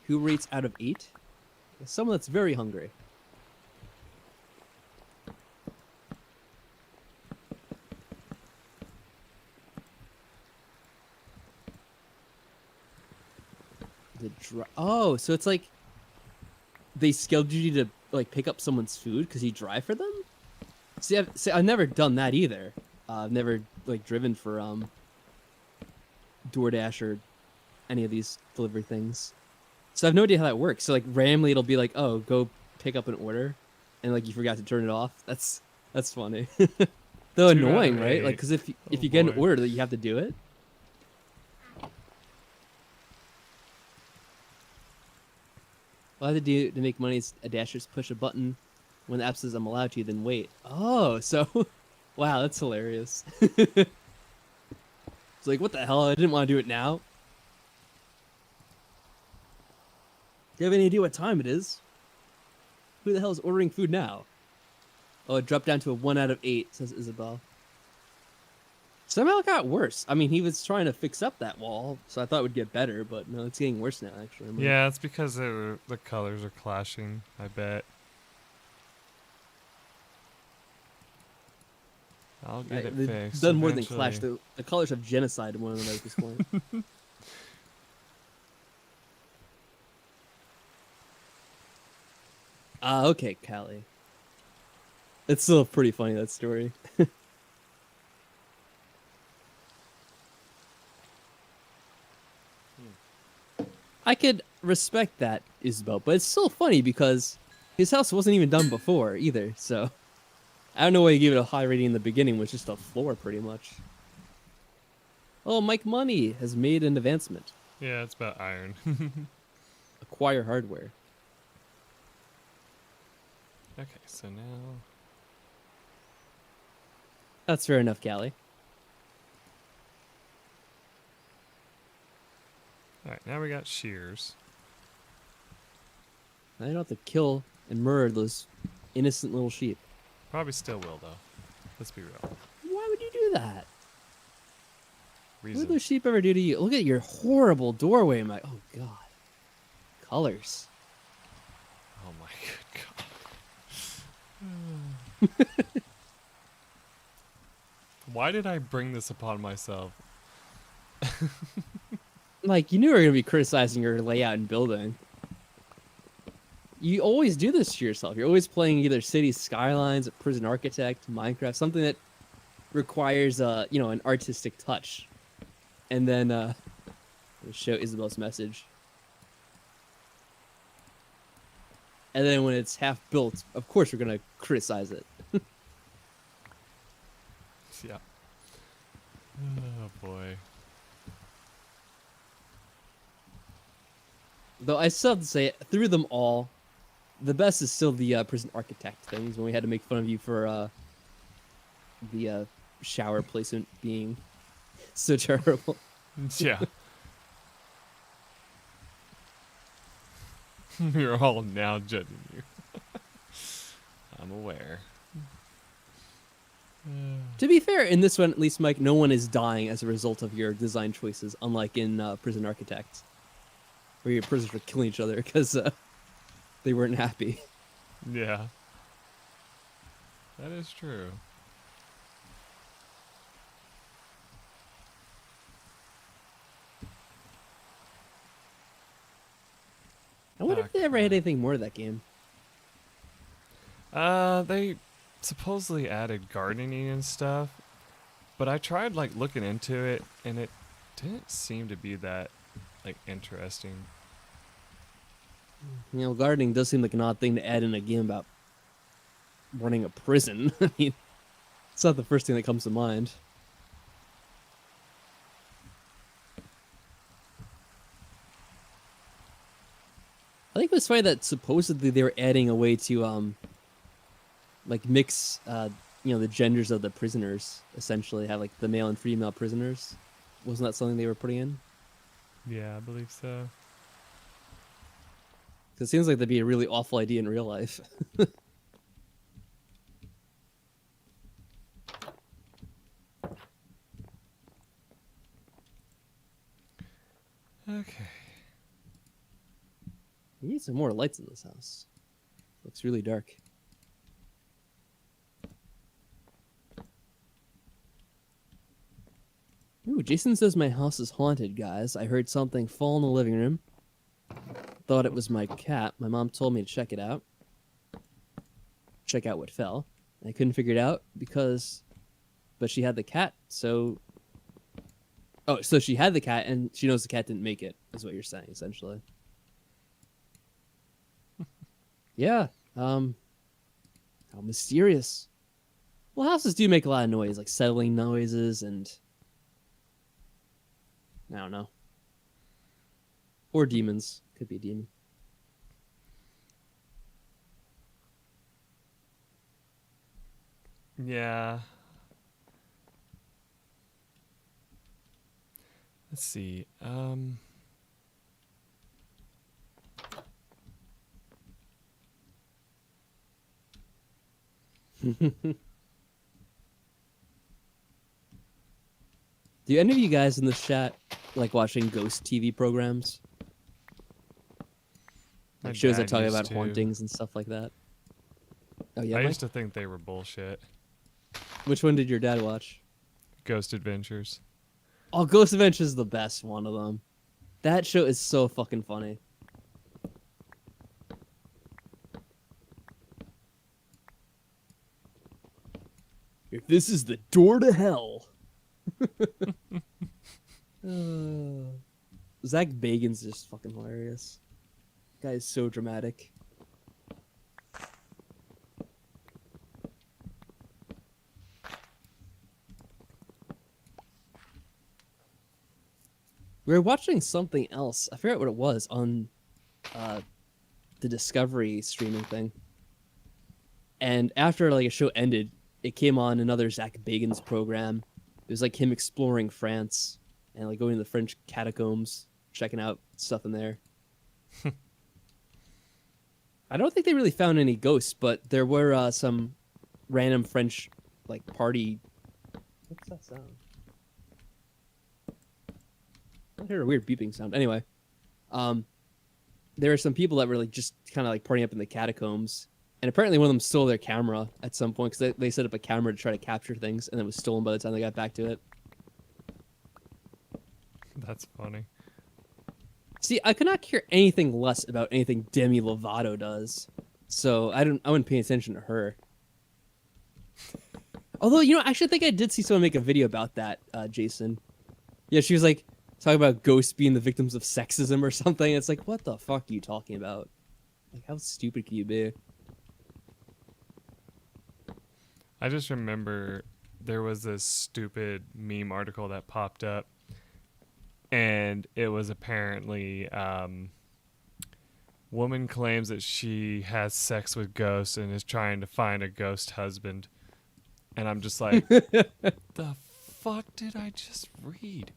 Who rates out of 8? Someone that's very hungry. Oh, so it's like they schedule you to like pick up someone's food because you drive for them. See, I've never done that either. I've never like driven for DoorDash or any of these delivery things. So I have no idea how that works. So like randomly it'll be like, oh, go pick up an order, and like you forgot to turn it off. That's funny. Though 2 out annoying, of right? Like 8. because if Oh, you get an boy. order that you have to do it. All I have to do to make money is a dasher just push a button when the app says I'm allowed to, then wait. Oh, so wow, that's hilarious. It's like, what the hell? I didn't want to do it now. Do you have any idea what time it is? Who the hell is ordering food now? Oh, it dropped down to a 1 out of 8, says Isabel. Somehow it got worse. I mean, he was trying to fix up that wall, so I thought it would get better, but no, it's getting worse now, actually. Yeah, it's because the colors are clashing, I bet. I'll get it They've fixed. done more than clash. eventually. The colors have genocide one another at this point. Okay, Callie. It's still pretty funny, that story. I could respect that, Isabel, but it's still funny because his house wasn't even done before either, so I don't know why you gave it a high rating in the beginning, it was just a floor pretty much. Oh, Mike Money has made an advancement. Yeah, it's about iron. Acquire hardware. Okay, so now... That's fair enough, Callie. Alright, now we got shears. I don't have to kill and murder those innocent little sheep. Probably still will, though. Let's be real. Why would you do that? What Reason. did those sheep ever do to you? Look at your horrible doorway, Mike. Oh, God. Colors. Oh my good god. Why did I bring this upon myself? Like, you knew we were going to be criticizing your layout and building. You always do this to yourself. You're always playing either City Skylines, Prison Architect, Minecraft, something that requires, an artistic touch. And then, show Isabel's message. and then when it's half built, of course we're gonna criticize it. Yeah. Oh boy. Though I still have to say, through them all, the best is still the prison architect things when we had to make fun of you for the shower placement being so terrible. Yeah. We're all now judging you. I'm aware. To be fair, in this one, at least, Mike, no one is dying as a result of your design choices, unlike in Prison Architect, where your prisoners were killing each other because they weren't happy. Yeah. That is true. I wonder if they ever had anything more to that game. They supposedly added gardening and stuff, but I tried like looking into it, and it didn't seem to be that like interesting. You know, gardening does seem like an odd thing to add in a game about running a prison. I mean, it's not the first thing that comes to mind. I think it was funny that supposedly they were adding a way to like mix you know, the genders of the prisoners, essentially have like the male and female prisoners. Wasn't that something they were putting in? Yeah, I believe so. 'Cause it seems like that'd be a really awful idea in real life. Okay. We need some more lights in this house. Looks really dark. Ooh, Jason says my house is haunted, guys. I heard something fall in the living room. Thought it was my cat. My mom told me to check it out. Check out what fell. I couldn't figure it out but she had the cat, so... Oh, so she had the cat, and she knows the cat didn't make it, is what you're saying, essentially. Yeah, how mysterious. Well, houses do make a lot of noise, like settling noises and... I don't know. Or demons. Could be a demon. Yeah. Let's see. Do any of you guys in the chat like watching ghost TV programs? My Like shows that dad talk used about to. hauntings and stuff like that. Oh yeah, I Mike? used to think they were bullshit. Which one did your dad watch? Ghost Adventures. Oh, Ghost Adventures is the best one of them. That show is so fucking funny. If this is the door to hell. Zach Bagan's just fucking hilarious. Guy is so dramatic. We were watching something else. I forget what it was on the Discovery streaming thing. And after like a show ended, it came on another Zach Bagans program. It was like him exploring France and like going to the French catacombs, checking out stuff in there. I don't think they really found any ghosts, but there were some random French like party. What's that sound? I hear a weird beeping sound. Anyway, there were some people that were like just kind of like partying up in the catacombs, and apparently one of them stole their camera at some point because they set up a camera to try to capture things, and it was stolen by the time they got back to it. That's funny. See, I could not care anything less about anything Demi Lovato does, so I wouldn't pay attention to her. Although, you know, I actually think I did see someone make a video about that, Jason. Yeah, she was like talking about ghosts being the victims of sexism or something. It's like, what the fuck are you talking about? Like, how stupid can you be? I just remember there was this stupid meme article that popped up, and it was apparently woman claims that she has sex with ghosts and is trying to find a ghost husband. And I'm just like, the fuck did I just read?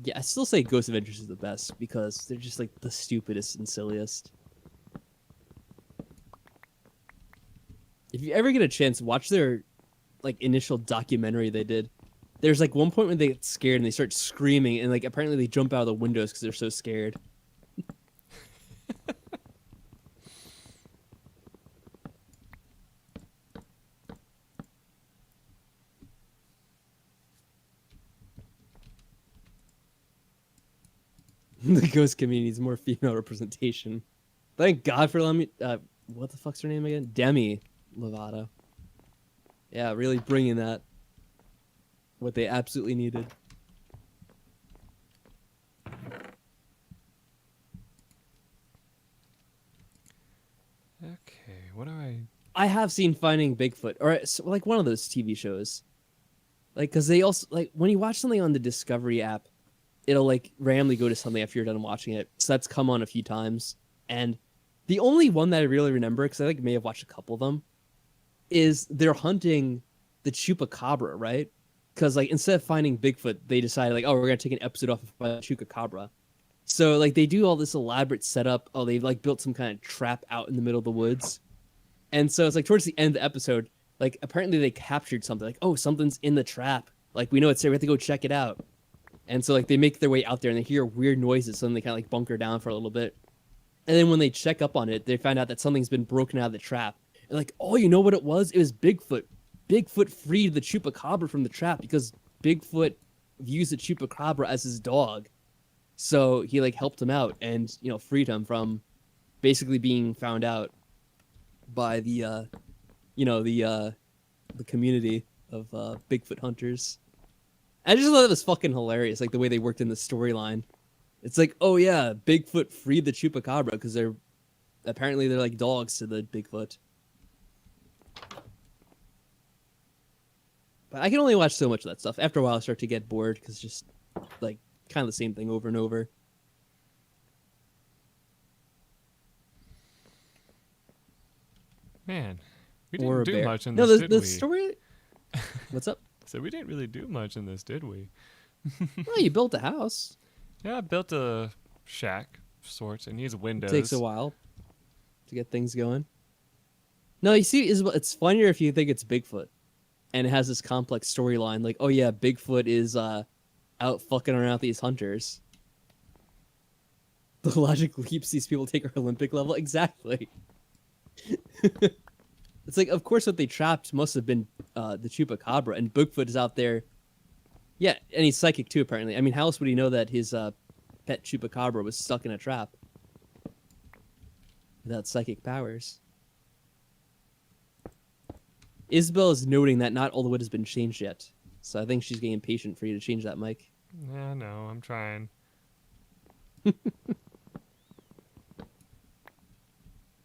Yeah, I still say Ghost Adventures is the best because they're just like the stupidest and silliest. If you ever get a chance, watch their like initial documentary they did. There's like one point when they get scared and they start screaming and like apparently they jump out of the windows because they're so scared. The ghost community needs more female representation. Thank God for letting me. What the fuck's her name again? Demi Lovato. Yeah, really bringing that. What they absolutely needed. Okay, what do I. I have seen Finding Bigfoot, or like one of those TV shows. Like, because they also, like, when you watch something on the Discovery app, it'll, like, randomly go to something after you're done watching it. So that's come on a few times. And the only one that I really remember, because I, like, may have watched a couple of them, is they're hunting the Chupacabra, right? Because, like, instead of finding Bigfoot, they decided, like, oh, we're going to take an episode off of Chupacabra. So, like, they do all this elaborate setup. Oh, they've, like, built some kind of trap out in the middle of the woods. And so it's, like, towards the end of the episode, like, apparently they captured something. Like, oh, something's in the trap. Like, we know it's there. We have to go check it out. And so, like, they make their way out there and they hear weird noises. So then they kind of, like, bunker down for a little bit. And then when they check up on it, they find out that something's been broken out of the trap. And, like, oh, you know what it was? It was Bigfoot. Bigfoot freed the Chupacabra from the trap because Bigfoot views the Chupacabra as his dog. So he, like, helped him out and, you know, freed him from basically being found out by the, the community of Bigfoot hunters. I just thought it was fucking hilarious, like the way they worked in the storyline. It's like, oh yeah, Bigfoot freed the Chupacabra because they're like dogs to the Bigfoot. But I can only watch so much of that stuff. After a while, I start to get bored because it's just like kind of the same thing over and over. Man, we Or didn't a do bear. much in No, this, did the we? story. What's up? So we didn't really do much in this, did we? Well, you built a house. Yeah, I built a shack of sorts. It needs windows. It takes a while to get things going. No, you see, it's funnier if you think it's Bigfoot, and it has this complex storyline. Like, oh yeah, Bigfoot is out fucking around with these hunters. The logic leaps these people take are Olympic level. Exactly. It's like, of course, what they trapped must have been the Chupacabra, and Bigfoot is out there. Yeah, and he's psychic too, apparently. I mean, how else would he know that his pet Chupacabra was stuck in a trap without psychic powers? Isabel is noting that not all the wood has been changed yet, so I think she's getting impatient for you to change that, Mike. Yeah, no, I'm trying.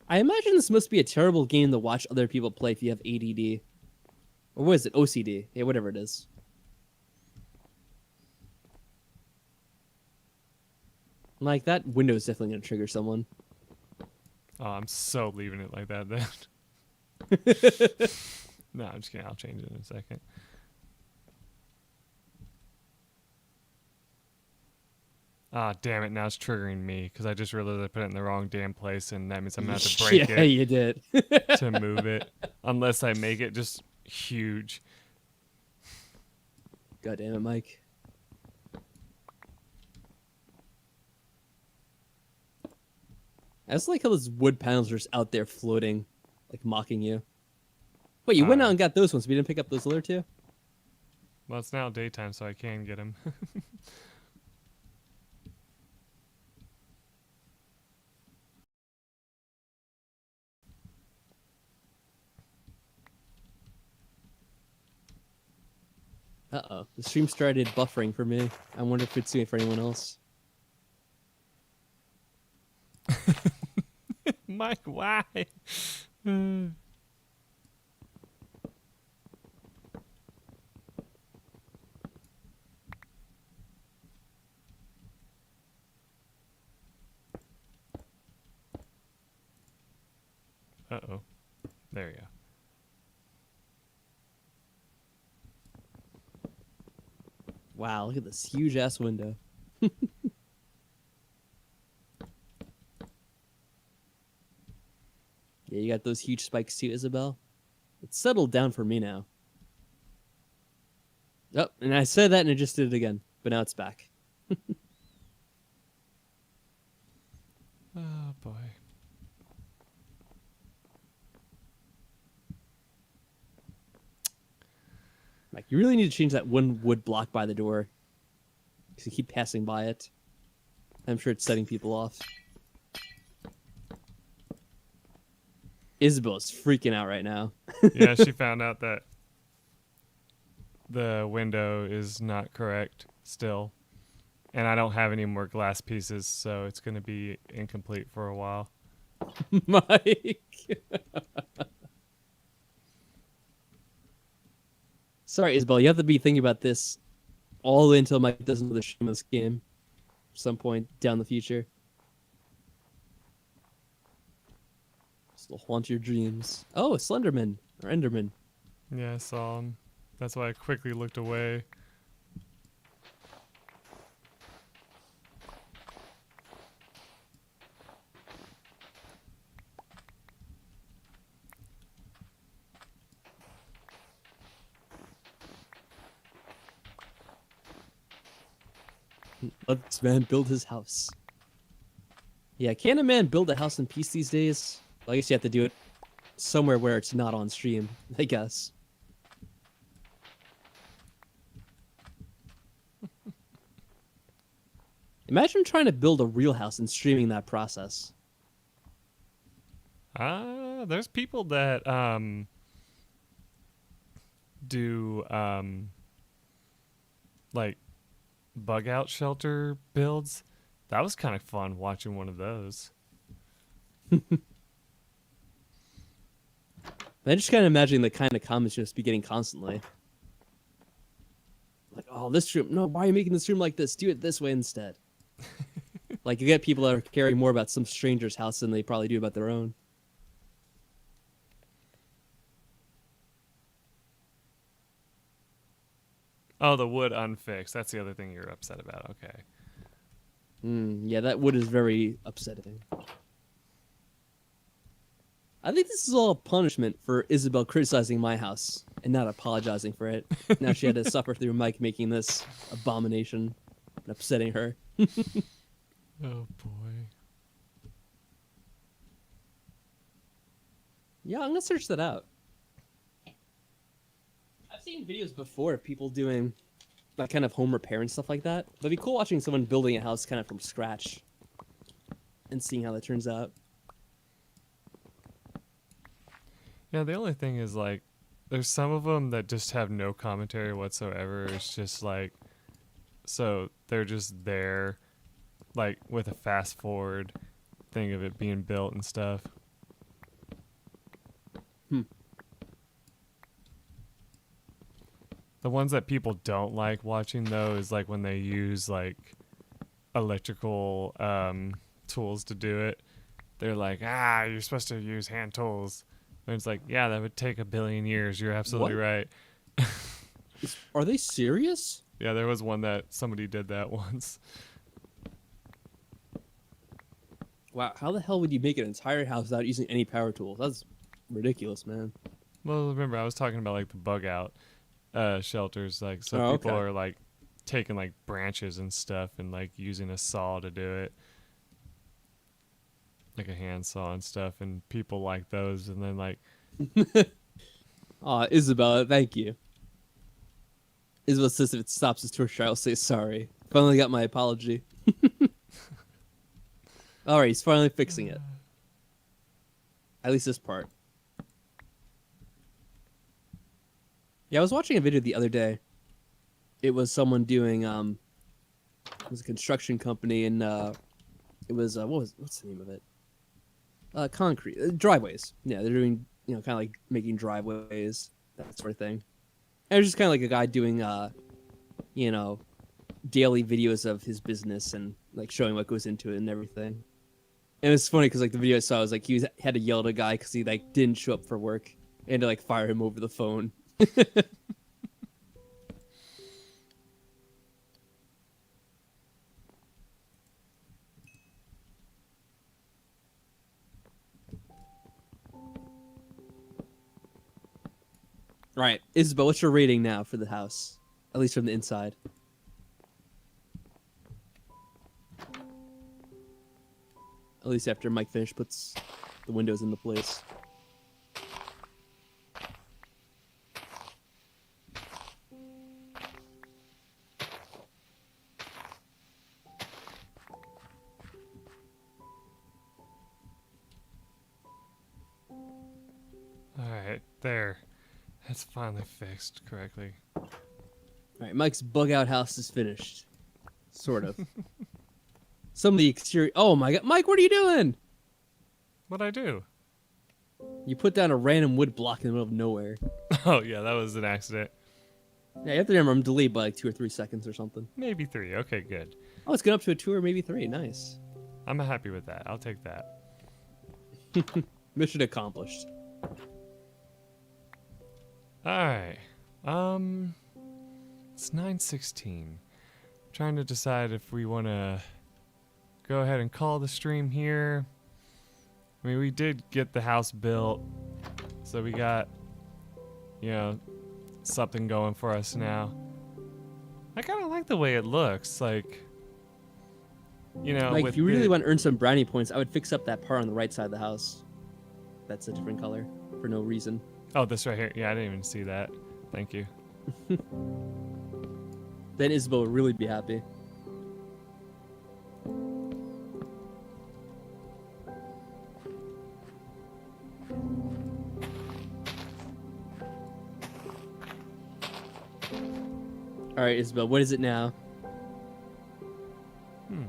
I imagine this must be a terrible game to watch other people play if you have ADD. Or what is it? OCD. Yeah, whatever it is. Like, that window is definitely going to trigger someone. Oh, I'm so leaving it like that then. No, I'm just kidding. I'll change it in a second. Ah, damn it. Now it's triggering me because I just realized I put it in the wrong damn place, and that means I'm going to have to break Yeah, it you did. to move it. Unless I make it just huge. God damn it, Mike. I just like how those wood panels are just out there floating, like mocking you. Wait, you went out and got those ones, but you didn't pick up those other two? Well, it's now daytime, so I can get them. Uh-oh. The stream started buffering for me. I wonder if it's doing it for anyone else. Mike, why? Uh-oh. There you go. Wow, look at this huge ass window. Yeah, you got those huge spikes too, Isabel. It's settled down for me now. Oh, and I said that and it just did it again, but now it's back. Oh boy. Mike, you really need to change that one wood block by the door. Because you keep passing by it. I'm sure it's setting people off. Isabel's freaking out right now. Yeah, she found out that the window is not correct still. And I don't have any more glass pieces, so it's going to be incomplete for a while. Mike. Sorry, Isabel. You have to be thinking about this all the way until Mike does another Shameless game some point down the future. Still haunt your dreams. Oh, a Slenderman or Enderman. Yeah, I saw him. That's why I quickly looked away. Let this man build his house. Yeah, can a man build a house in peace these days? Well, I guess you have to do it somewhere where it's not on stream, I guess. Imagine trying to build a real house and streaming that process. There's people that do like bug out shelter builds. That was kind of fun watching one of those. I just kind of imagine the kind of comments you'll just be getting constantly. Like, oh, this room. No, why are you making this room like this? Do it this way instead. Like, you get people that are caring more about some stranger's house than they probably do about their own. Oh, the wood unfixed. That's the other thing you're upset about. Okay. Yeah, that wood is very upsetting. I think this is all a punishment for Isabel criticizing my house and not apologizing for it. Now she had to suffer through Mike making this abomination and upsetting her. Oh boy. Yeah, I'm gonna search that out. I've seen videos before of people doing like kind of home repair and stuff like that. But it'd be cool watching someone building a house kind of from scratch and seeing how that turns out. Yeah, the only thing is like there's some of them that just have no commentary whatsoever. It's just like so they're just there like with a fast forward thing of it being built and stuff. The ones that people don't like watching though is like when they use like electrical tools to do it. They're like, you're supposed to use hand tools. And it's like, yeah, that would take 1 billion years. You're absolutely What? right. Are they serious? Yeah, there was one that somebody did that once. Wow, how the hell would you make an entire house without using any power tools? That's ridiculous, man. Well, remember I was talking about like the bug out shelters, like so Oh, people okay. are like taking like branches and stuff and like using a saw to do it, like a hand saw and stuff, and people like those, and then like Aw, Isabella, thank you. Isabella says if it stops his torture, I'll say sorry. Finally got my apology. Alright, he's finally fixing it. At least this part. Yeah, I was watching a video the other day It was someone doing it was a construction company, and it was what's the name of it? Concrete driveways. Yeah, they're doing kind of like making driveways, that sort of thing. And it was just kind of like a guy doing you know daily videos of his business and like showing what goes into it and everything. And it's funny because like the video I saw was like had to yell at a guy because he like didn't show up for work and to like fire him over the phone. Right, Isabel, what's your rating now for the house? At least from the inside. At least after Mike Fish puts the windows into place. Alright, there. That's finally fixed correctly. All right, Mike's bug out house is finished, sort of. Some of the exterior. Oh my god, Mike, what are you doing? What'd I do? You put down a random wood block in the middle of nowhere. Oh, yeah, that was an accident. Yeah, you have to remember I'm delayed by like 2 or 3 seconds or something. Maybe 3. Okay, good. Oh, it's going up to a 2 or maybe 3. Nice. I'm happy with that. I'll take that. Mission accomplished. Alright. It's 9:16. Trying to decide if we want to go ahead and call the stream here. I mean, we did get the house built, so we got, something going for us now. I kind of like the way it looks, like, Like, with if you really the- want to earn some brownie points, I would fix up that part on the right side of the house. That's a different color for no reason. Oh, this right here. Yeah, I didn't even see that. Thank you. Then Isabel would really be happy. All right, Isabel, what is it now? Hmm.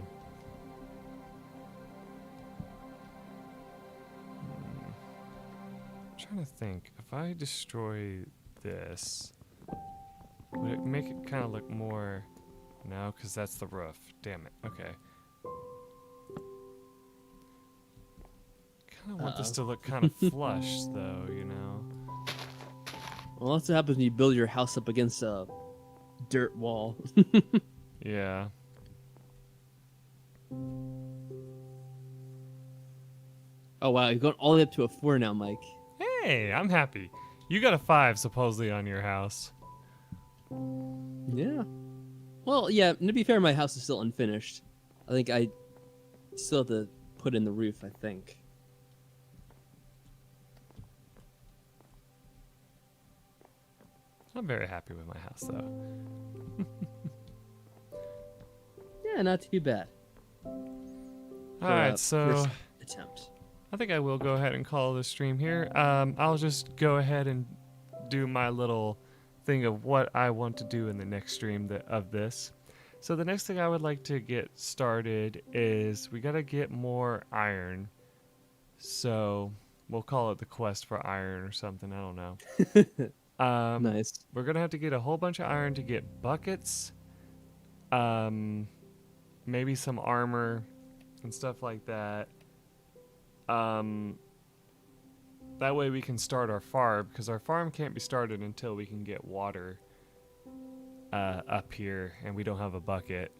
I'm trying to think. If I destroy this, would it make it kind of look more? No, because that's the roof. Damn it. Okay. Kind of want this to look kind of flush, though. Well, that's what happens when you build your house up against a dirt wall. Yeah. Oh wow, you're going all the way up to a 4 now, Mike. Hey, I'm happy. You got a 5 supposedly on your house. Yeah. Well, yeah, to be fair, my house is still unfinished. I think I still have to put in the roof, I think. I'm very happy with my house, though. Yeah, not too bad. All right, so First attempt. I think I will go ahead and call this stream here. I'll just go ahead and do my little thing of what I want to do in the next stream of this. So the next thing I would like to get started is we got to get more iron. So we'll call it the quest for iron or something. I don't know. Nice. We're going to have to get a whole bunch of iron to get buckets. Maybe some armor and stuff like that. That way we can start our farm, because our farm can't be started until we can get water up here, and we don't have a bucket.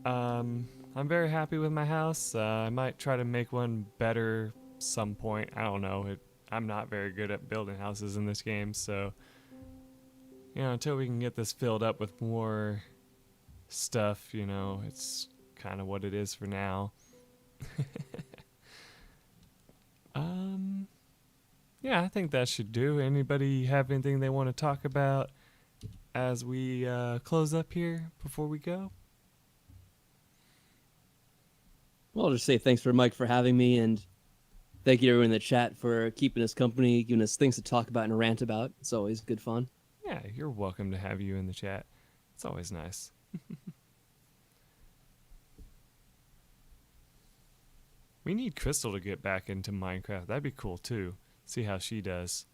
I'm very happy with my house. I might try to make one better some point. I don't know. I'm not very good at building houses in this game, so until we can get this filled up with more stuff, it's kind of what it is for now. Yeah, I think that should do. Anybody have anything they want to talk about as we close up here before we go? Well, I'll just say thanks for Mike for having me, and thank you to everyone in the chat for keeping us company, giving us things to talk about and rant about. It's always good fun. Yeah, you're welcome to have you in the chat. It's always nice. We need Crystal to get back into Minecraft. That'd be cool too. See how she does.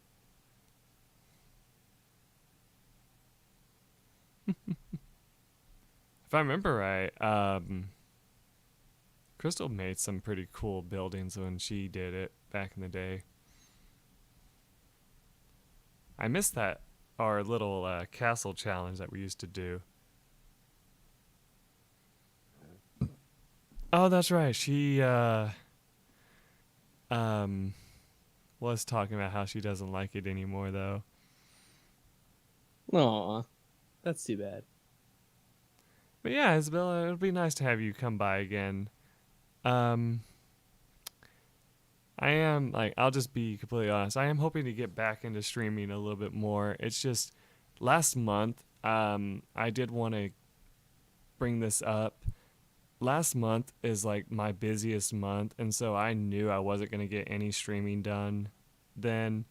If I remember right, Crystal made some pretty cool buildings when she did it back in the day. I missed that our little castle challenge that we used to do. Oh, that's right. She was talking about how she doesn't like it anymore though. Aw, that's too bad. But yeah, Isabella, it'll be nice to have you come by again. Um I am like I'll just be completely honest. I am hoping to get back into streaming a little bit more. It's just last month I did want to bring this up. Last month is like my busiest month, and so I knew I wasn't going to get any streaming done then,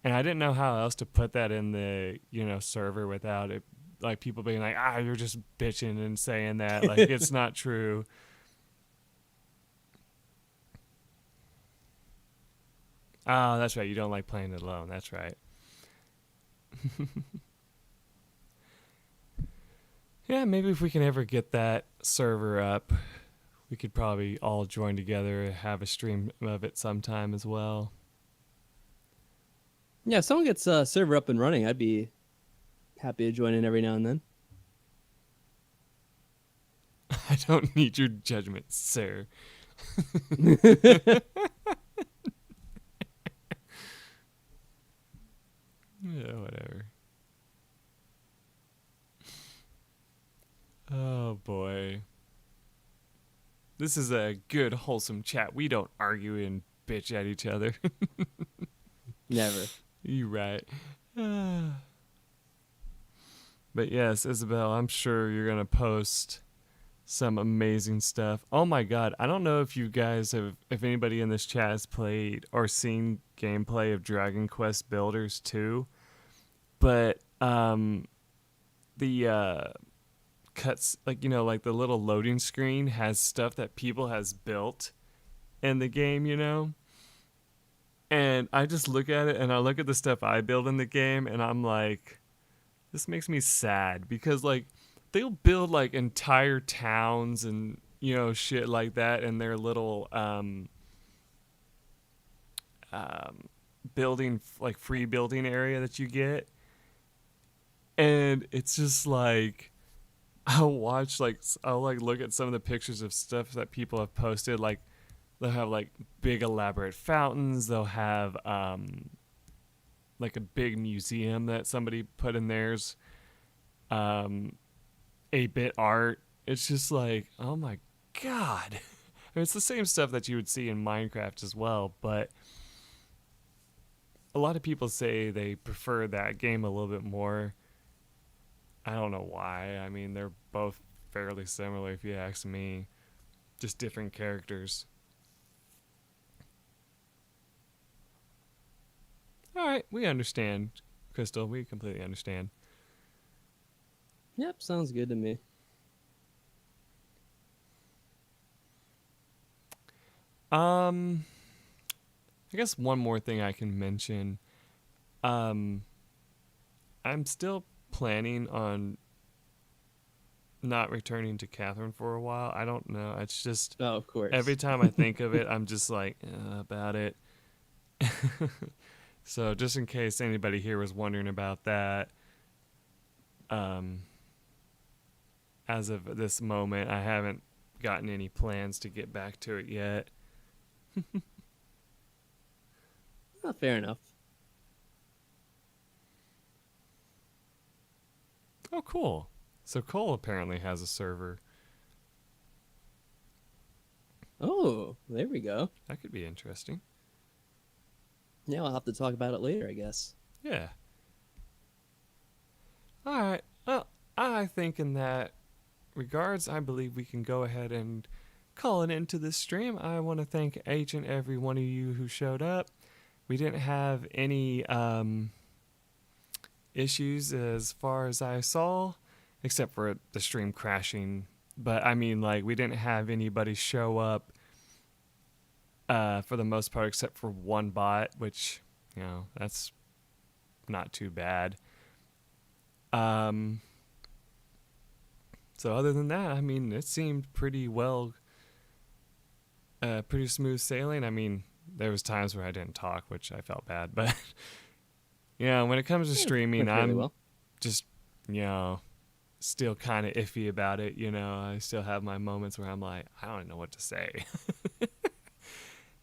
and I didn't know how else to put that in the, server without it like people being like, you're just bitching and saying that like it's not true. Oh, that's right. You don't like playing it alone. That's right. Yeah, maybe if we can ever get that server up, we could probably all join together, have a stream of it sometime as well. Yeah, if someone gets a server up and running, I'd be happy to join in every now and then. I don't need your judgment, sir. Yeah, whatever. Oh boy. This is a good, wholesome chat. We don't argue and bitch at each other. Never. You right. But yes, Isabel, I'm sure you're going to post some amazing stuff. Oh my god, I don't know if you guys if anybody in this chat has played or seen gameplay of Dragon Quest Builders 2, but the cuts, like, like the little loading screen has stuff that people has built in the game, and I just look at it and I look at the stuff I build in the game and I'm like, this makes me sad, because like they'll build like entire towns and shit like that in their little building, like free building area that you get, and it's just like I'll look at some of the pictures of stuff that people have posted. Like they'll have like big elaborate fountains. They'll have like a big museum that somebody put in theirs. 8-bit art. It's just like, oh my god. I mean, it's the same stuff that you would see in Minecraft as well, but a lot of people say they prefer that game a little bit more. I don't know why. I mean, they're both fairly similar if you ask me. Just different characters. All right, we understand, Crystal. We completely understand. Yep, sounds good to me. I guess one more thing I can mention. I'm still planning on not returning to Catherine for a while. I don't know. It's just of course. Every time I think of it, I'm just like about it. So just in case anybody here was wondering about that, as of this moment, I haven't gotten any plans to get back to it yet. Fair enough. Oh, cool. So Cole apparently has a server. Oh, there we go. That could be interesting. Yeah, I'll have to talk about it later, I guess. Yeah. All right. Well, I think in that regards, I believe we can go ahead and call it into this stream. I want to thank each and every one of you who showed up. We didn't have any issues as far as I saw, except for the stream crashing. But I mean, like, we didn't have anybody show up for the most part, except for one bot, which, that's not too bad. So other than that, I mean, it seemed pretty well, pretty smooth sailing. I mean, there was times where I didn't talk, which I felt bad, but when it comes to streaming, Went fairly I'm well. just, still kind of iffy about it. I still have my moments where I'm like, I don't know what to say.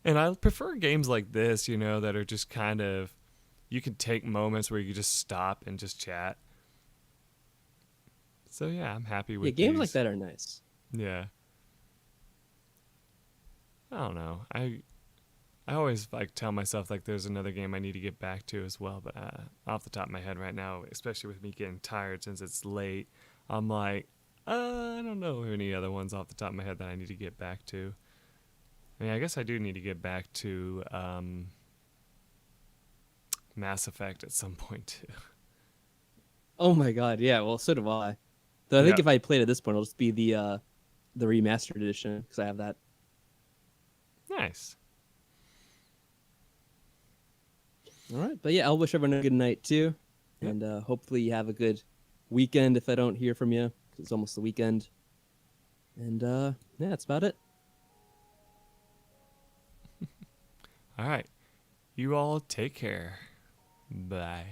And I prefer games like this, that are just kind of, you can take moments where you just stop and just chat. So yeah, I'm happy Yeah, with games like these. that are nice. Yeah. I don't know. I always like tell myself like there's another game I need to get back to as well, but off the top of my head right now, especially with me getting tired since it's late, I'm like, I don't know any other ones off the top of my head that I need to get back to. I mean, I guess I do need to get back to Mass Effect at some point too. Oh my god, yeah. Well, so do I. Though I think Yeah. if I played at this point, it'll just be the remastered edition because I have that. Nice. All right, but yeah, I'll wish everyone a good night too, Yep. and hopefully you have a good weekend. If I don't hear from you, 'cause it's almost the weekend. And yeah, that's about it. All right. You all take care. Bye.